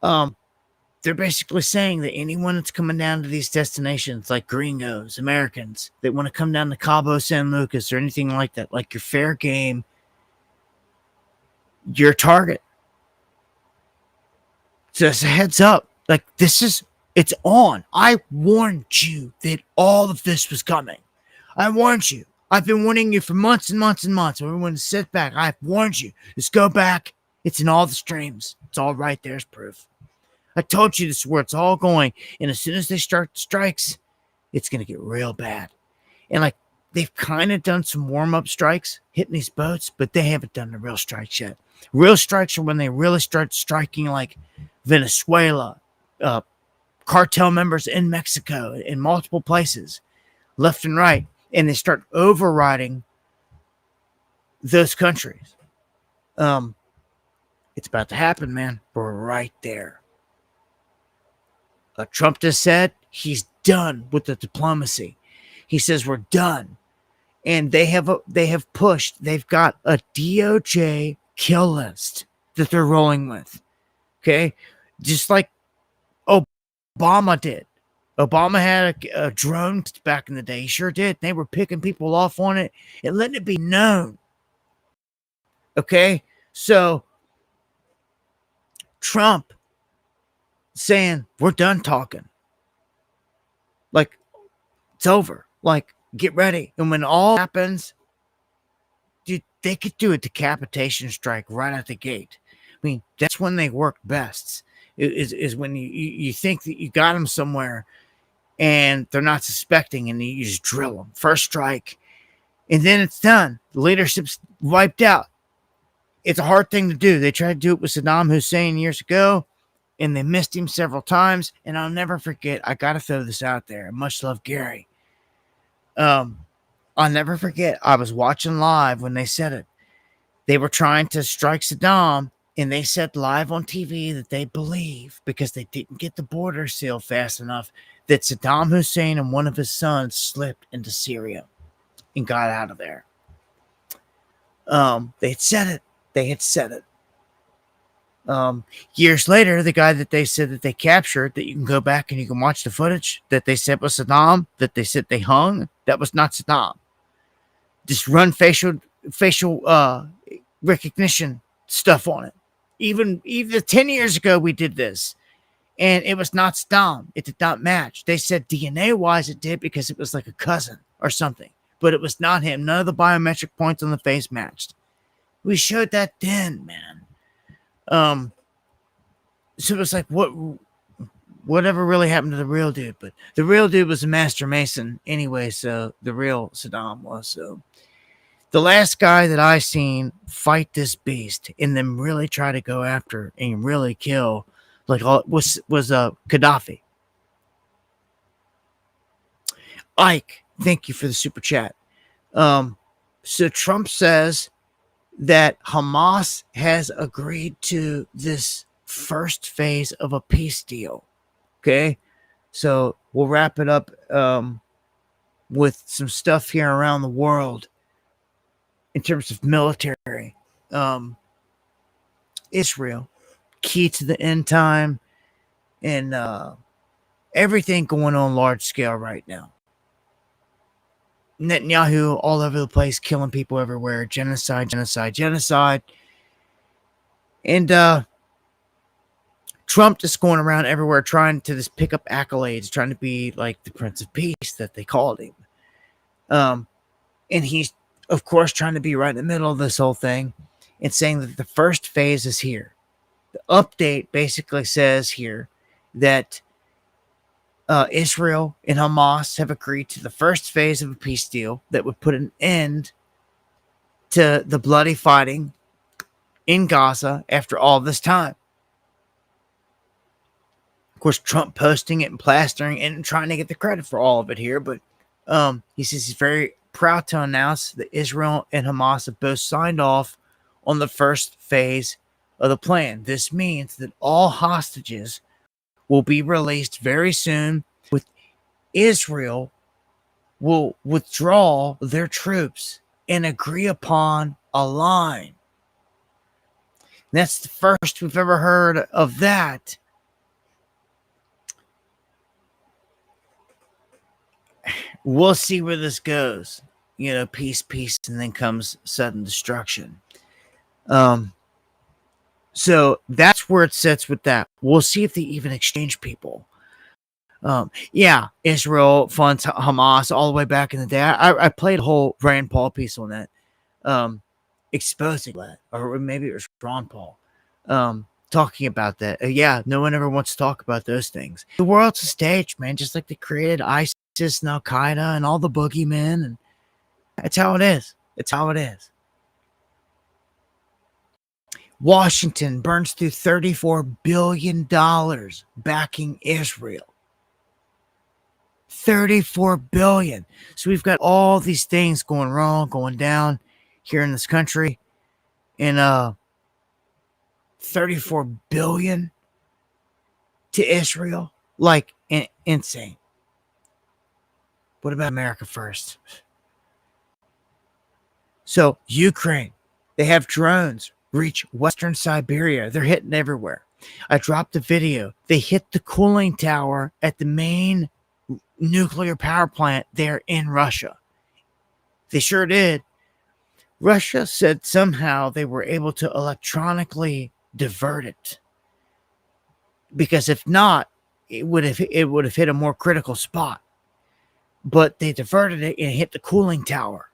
They're basically saying that anyone that's coming down to these destinations, like gringos, Americans, that want to come down to Cabo San Lucas or anything like that, like, you're fair game, you're a target. So it's a heads up. Like, it's on. I warned you that all of this was coming. I warned you. I've been warning you for months and months and months. Everyone to sit back. I've warned you. Just go back. It's in all the streams. It's all right there as proof. I told you this is where it's all going. And as soon as they start the strikes, it's going to get real bad. And like, they've kind of done some warm-up strikes, hitting these boats, but they haven't done the real strikes yet. Real strikes are when they really start striking, like Venezuela, cartel members in Mexico, in multiple places, left and right, and they start overriding those countries. It's about to happen, man. We're right there. Trump just said he's done with the diplomacy. He says we're done, and they have pushed. They've got a DOJ kill list that they're rolling with. Okay, just like Obama did. Obama had a drone back in the day. He sure did. They were picking people off on it and letting it be known. Okay, so Trump saying we're done talking. Like, it's over. Like, get ready. And when all happens, dude, they could do a decapitation strike right out the gate. I mean, that's when they work best. Is when you think that you got them somewhere and they're not suspecting, and you just drill them. First strike, and then it's done. The leadership's wiped out. It's a hard thing to do. They tried to do it with Saddam Hussein years ago, and they missed him several times. And I'll never forget. I got to throw this out there. Much love, Gary. I'll never forget. I was watching live when they said it. They were trying to strike Saddam, and they said live on TV that they believe, because they didn't get the border sealed fast enough, that Saddam Hussein and one of his sons slipped into Syria and got out of there. They had said it. They had said it. Years later, the guy that they said that they captured, that you can go back and you can watch the footage, that they said was Saddam, that they said they hung, that was not Saddam. Just run facial recognition stuff on it. Even 10 years ago, we did this, and it was not Saddam. It did not match. They said DNA-wise it did, because it was like a cousin or something, but it was not him. None of the biometric points on the face matched. We showed that then, man. So it was like, whatever really happened to the real dude? But the real dude was a master mason anyway, so the real Saddam was. So The last guy that I seen fight this beast and then really try to go after and really kill, like, was Gaddafi. Ike, thank you for the super chat. So Trump says that Hamas has agreed to this first phase of a peace deal. Okay, so we'll wrap it up with some stuff here around the world in terms of military. Israel, key to the end time, and everything going on large scale right now. Netanyahu all over the place, killing people everywhere, genocide. And Trump just going around everywhere trying to just pick up accolades, trying to be like the Prince of Peace that they called him. And he's, of course, trying to be right in the middle of this whole thing and saying that the first phase is here. The update basically says here that Israel and Hamas have agreed to the first phase of a peace deal that would put an end to the bloody fighting in Gaza after all this time. Of course, Trump posting it and plastering it and trying to get the credit for all of it here, but he says he's very proud to announce that Israel and Hamas have both signed off on the first phase of the plan. This means that all hostages will be released very soon, with Israel will withdraw their troops and agree upon a line. That's the first we've ever heard of that. We'll see where this goes. You know, peace, and then comes sudden destruction. So that's where it sits with that. We'll see if they even exchange people. Yeah, Israel funds Hamas all the way back in the day. I played a whole Rand Paul piece on that, exposing that, or maybe it was Ron Paul, talking about that. Yeah, no one ever wants to talk about those things. The world's a stage, man, just like they created ISIS and Al Qaeda and all the boogeymen, and that's how it is. It's how it is. Washington burns through $34 billion backing Israel. $34 billion. So we've got all these things going wrong, going down here in this country. And $34 billion to Israel. Like, insane. What about America first? So, Ukraine. They have drones reach Western Siberia. They're hitting everywhere. I dropped a video. They hit the cooling tower at the main nuclear power plant there in Russia. They sure did. Russia said somehow they were able to electronically divert it, because if not, it would have hit a more critical spot. But they diverted it and hit the cooling tower.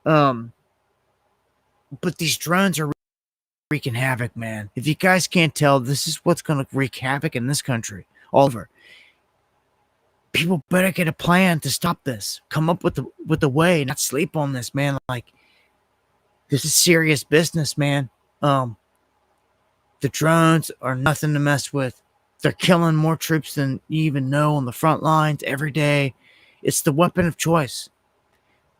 But these drones are wreaking havoc, man. If you guys can't tell, this is what's going to wreak havoc in this country all over. People better get a plan to stop this. Come up with the way, not sleep on this, man. Like, this is serious business, man. The drones are nothing to mess with. They're killing more troops than you even know on the front lines every day. It's the weapon of choice.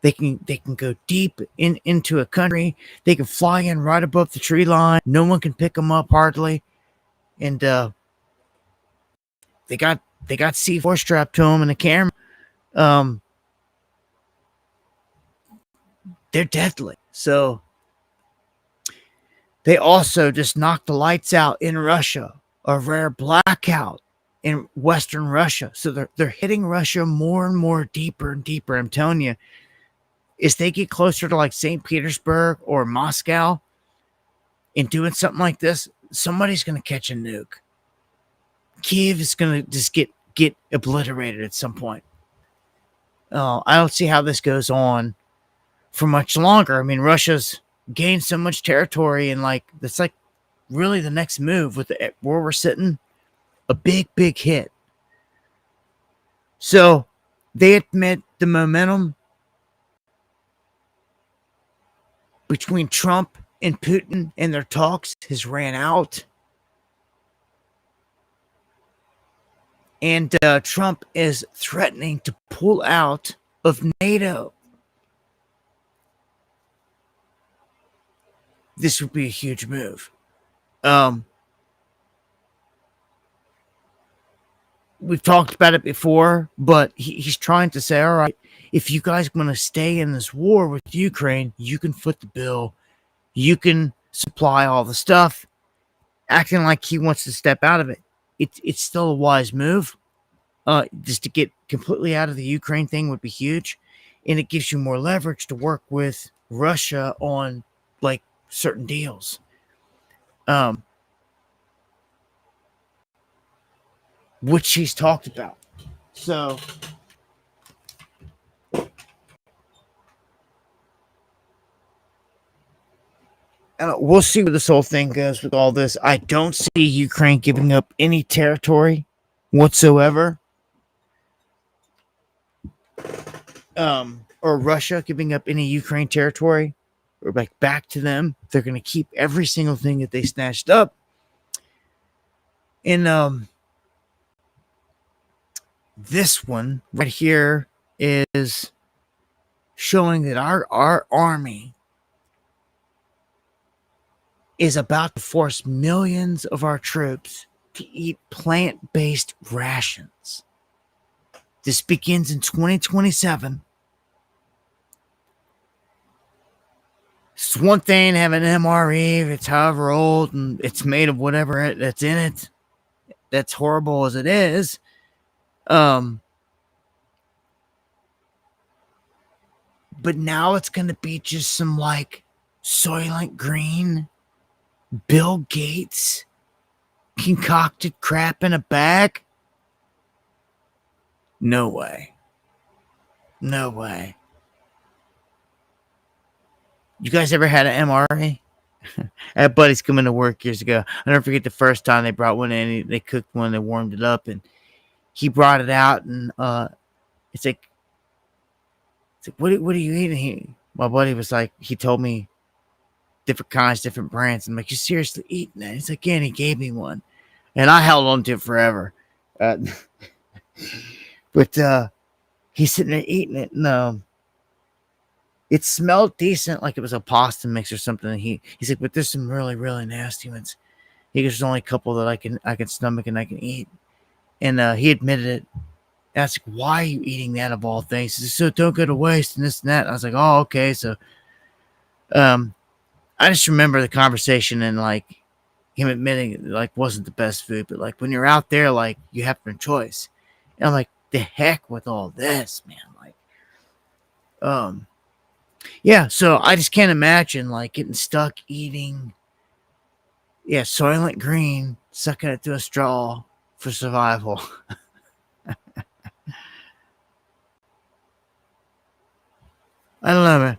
They can go deep into a country. They can fly in right above the tree line. No one can pick them up hardly. And they got C4 strapped to them and a camera. They're deadly. So they also just knocked the lights out in Russia. A rare blackout in Western Russia. So they're hitting Russia more and more, deeper and deeper. I'm telling you, as they get closer to like St. Petersburg or Moscow and doing something like this, somebody's going to catch a nuke. Kiev is going to just get obliterated at some point. I don't see how this goes on for much longer. I mean, Russia's gained so much territory, and like that's like really the next move with where we're sitting, a big hit. So they admit the momentum between Trump and Putin and their talks has ran out. And Trump is threatening to pull out of NATO. This would be a huge move. We've talked about it before, but he's trying to say, all right, if you guys want to stay in this war with Ukraine, you can foot the bill. You can supply all the stuff, acting like he wants to step out of it. It's still a wise move. Just to get completely out of the Ukraine thing would be huge. And it gives you more leverage to work with Russia on like certain deals. Which he's talked about. So we'll see where this whole thing goes with all this. I don't see Ukraine giving up any territory whatsoever. Or Russia giving up any Ukraine territory or like back to them. They're going to keep every single thing that they snatched up. And this one right here is showing that our army is about to force millions of our troops to eat plant-based rations. This begins in 2027. It's one thing to have an MRE if it's however old and it's made of whatever that's in it. That's horrible as it is. But now it's going to be just some like Soylent Green, Bill Gates concocted crap in a bag. No way. No way. You guys ever had an MRE? I had buddies coming to work years ago. I never forget the first time they brought one in. They cooked one, they warmed it up, and he brought it out, and it's like what are you eating? My buddy was like, he told me different kinds, different brands. I'm like, you seriously eating that? He's like, yeah, and he gave me one, and I held on to it forever. But he's sitting there eating it, and it smelled decent, like it was a pasta mix or something. And he's like, but there's some really, really nasty ones. He goes, there's only a couple that I can stomach and I can eat. And he admitted it. And I was like, why are you eating that of all things? He said, so don't go to waste and this and that. And I was like, oh, okay. So I just remember the conversation and like him admitting it like wasn't the best food, but like when you're out there, like you have no choice. And I'm like, the heck with all this, man. Like, yeah, so I just can't imagine like getting stuck eating Soylent Green, sucking it through a straw for survival. I don't know, man.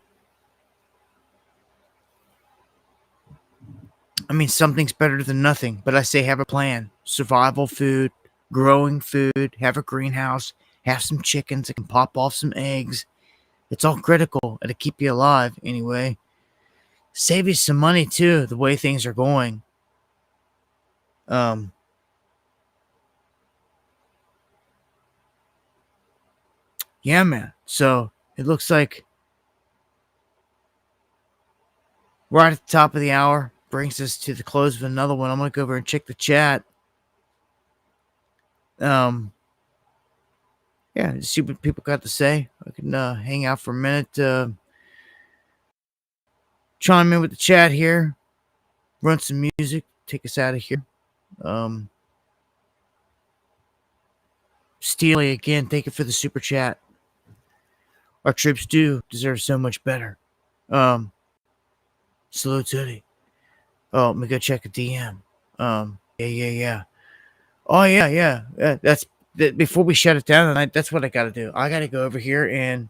I mean, something's better than nothing, but I say have a plan. Survival food, growing food, have a greenhouse, have some chickens that can pop off some eggs. It's all critical to keep you alive anyway. Save you some money too, the way things are going. Yeah, man. So it looks like right at the top of the hour brings us to the close of another one. I'm gonna go over and check the chat. Yeah, see what people got to say. I can hang out for a minute, chime in with the chat here, run some music, take us out of here. Steely, again, thank you for the super chat. Our troops do deserve so much better. Salute Tootie. Oh, let me go check a DM. Yeah. Oh, yeah. That's before we shut it down tonight. That's what I got to do. I got to go over here and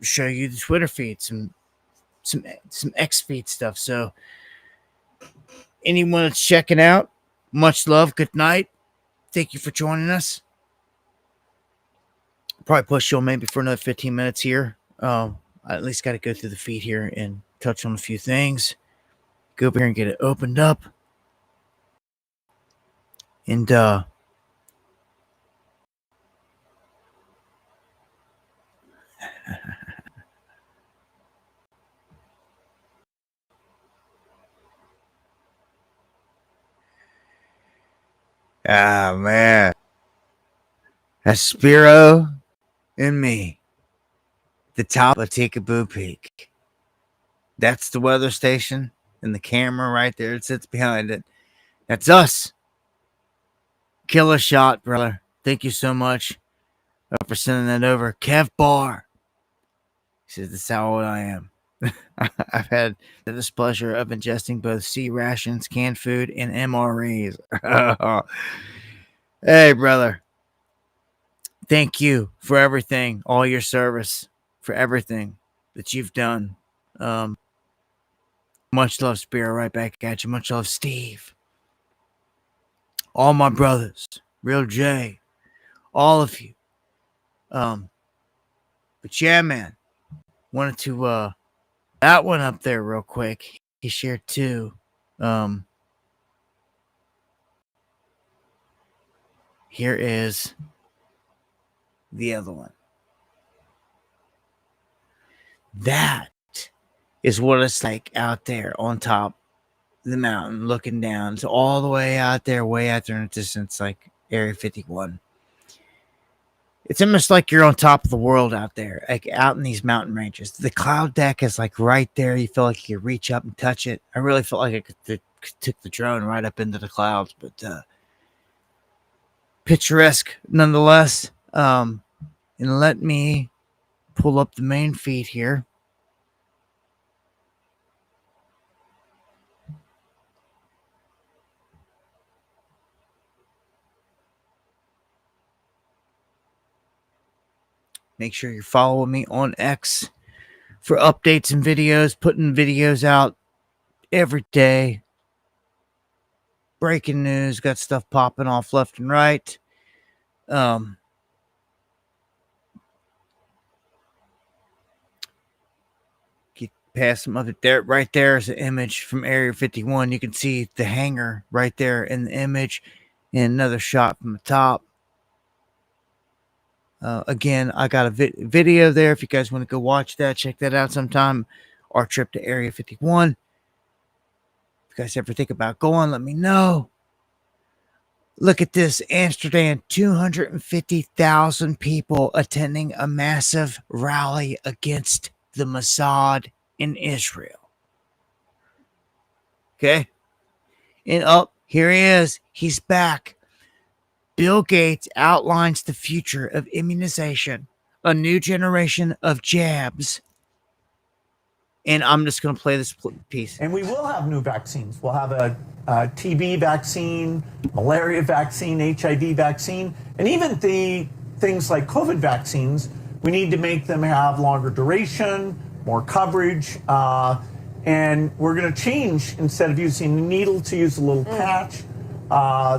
show you the Twitter feed, some X feed stuff. So anyone that's checking out, much love. Good night. Thank you for joining us. Probably push you maybe for another 15 minutes here. I at least got to go through the feed here and touch on a few things, go over here and get it opened up. And man, that's Spiro and me, the top of Tikaboo Peak. That's the weather station, and the camera right there, it sits behind it. That's us. Killer shot, brother. Thank you so much for sending that over. Kev Barr. He says, "This is how old I am." I've had the displeasure of ingesting both C rations, canned food, and MREs. Hey, brother. Thank you for everything, all your service, for everything that you've done. Much love, Spiro. Right back at you. Much love, Steve. All my brothers, Real J, all of you. But yeah, man, wanted to that one up there real quick. He shared too. Here is the other one. That is what it's like out there on top of the mountain, looking down. It's all the way out there in the distance, like Area 51. It's almost like you're on top of the world out there, like out in these mountain ranges. The cloud deck is like right there. You feel like you could reach up and touch it. I really felt like I could took the drone right up into the clouds, but picturesque nonetheless. And let me pull up the main feed here. Make sure you're following me on X for updates and videos, putting videos out every day. Breaking news, got stuff popping off left and right. Get past some of it there. Right there is an image from Area 51. You can see the hangar right there in the image, and another shot from the top. Again, I got a video there. If you guys want to go watch that, check that out sometime. Our trip to Area 51. If you guys ever think about going, let me know. Look at this. Amsterdam, 250,000 people attending a massive rally against the Mossad in Israel. Okay. And here he is. He's back. Bill Gates outlines the future of immunization, a new generation of jabs. And I'm just going to play this piece. And we will have new vaccines. We'll have a TB vaccine, malaria vaccine, HIV vaccine, and even the things like COVID vaccines. We need to make them have longer duration, more coverage, and we're going to change, instead of using a needle, to use a little patch.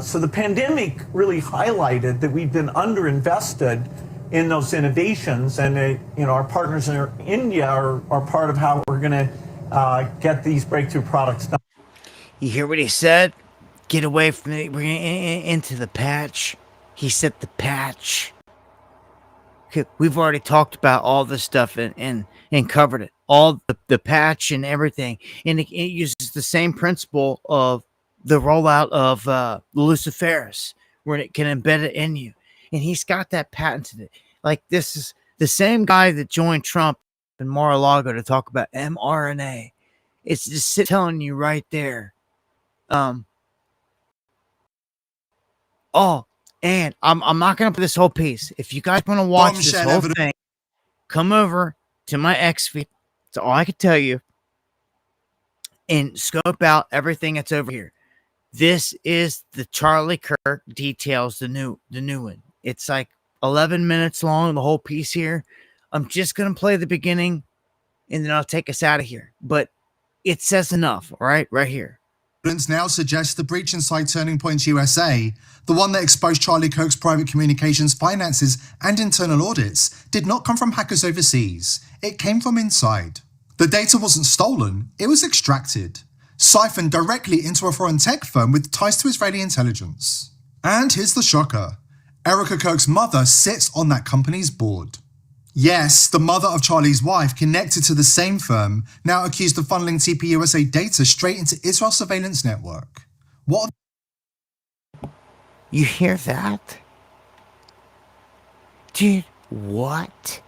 So the pandemic really highlighted that we've been underinvested in those innovations, and our partners in India are part of how we're going to get these breakthrough products done. You hear what he said? Get away from it. We're into the patch. He said the patch. Okay, we've already talked about all this stuff and covered it. All the patch and everything. And it uses the same principle of the rollout of Luciferase, where it can embed it in you. And he's got that patented. Like, this is the same guy that joined Trump in Mar-a-Lago to talk about mRNA. It's just telling you right there. And I'm not going to put this whole piece. If you guys want to watch this whole thing, come over to my X feed. That's all I can tell you. And scope out everything that's over here. This is the Charlie Kirk details, the new one. It's like 11 minutes long, the whole piece here. I'm just going to play the beginning, and then I'll take us out of here. But it says enough, all right? Right here. Evidence now suggests the breach inside Turning Point USA, the one that exposed Charlie Kirk's private communications, finances, and internal audits, did not come from hackers overseas. It came from inside. The data wasn't stolen, it was extracted, siphoned directly into a foreign tech firm with ties to Israeli intelligence. And here's the shocker. Erica Kirk's mother sits on that company's board. Yes, the mother of Charlie's wife, connected to the same firm, now accused of funneling TPUSA data straight into Israel's surveillance network. What? You hear that? Dude, what?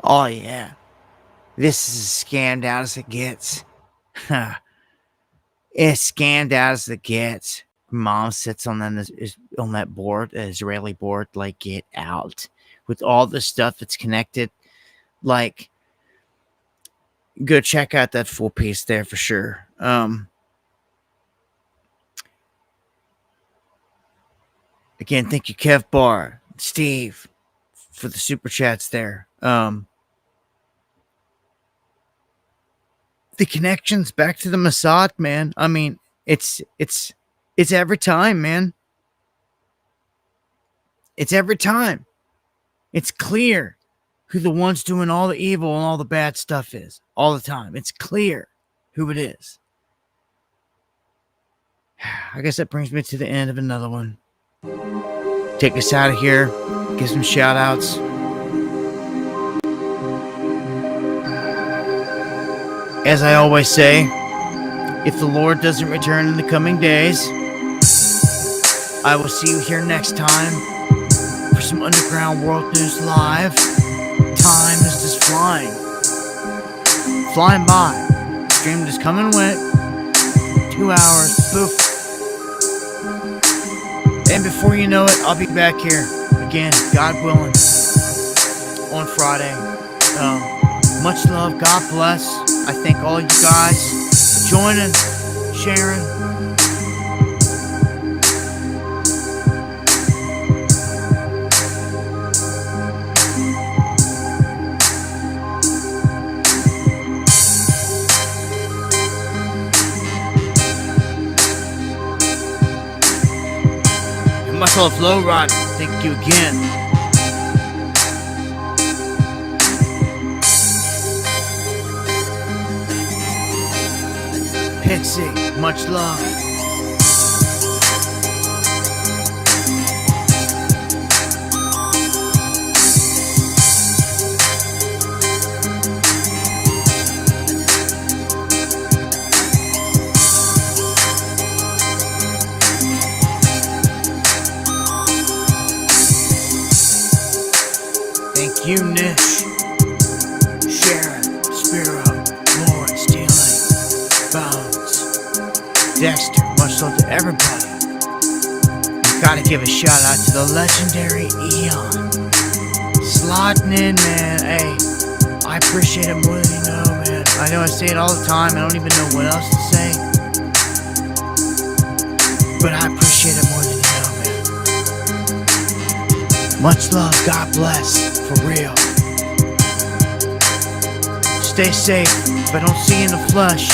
Oh, yeah. This is as scammed out as it gets. It's scammed out as it gets. Mom sits on that board, the Israeli board, like, get out. With all the stuff that's connected. Like, go check out that full piece there for sure. Again, thank you, Kev Barr, Steve, for the super chats there. The connections back to the Mossad, man. I mean, it's every time, man. It's every time. It's clear who the ones doing all the evil and all the bad stuff is. All the time. It's clear who it is. I guess that brings me to the end of another one. Take us out of here. Give some shout outs. As I always say, if the Lord doesn't return in the coming days, I will see you here next time for some Underground World News Live. Time is just flying by. Stream just come and went. 2 hours, poof. And before you know it, I'll be back here again, God willing, on Friday. Much love, God bless. I thank all you guys for joining, sharing. And myself, Low Rod, thank you again. Pixie, much love. Thank you, Nish, Sharon, Spiro, Lord, Stealing, Bones, Dexter, much love to everybody. Gotta give a shout out to the legendary Eon. Sliding in, man. Hey, I appreciate it more than you know, man. I know I say it all the time. I don't even know what else to say. But I appreciate it more than you know, man. Much love. God bless. For real. Stay safe. If I don't see you in the flesh,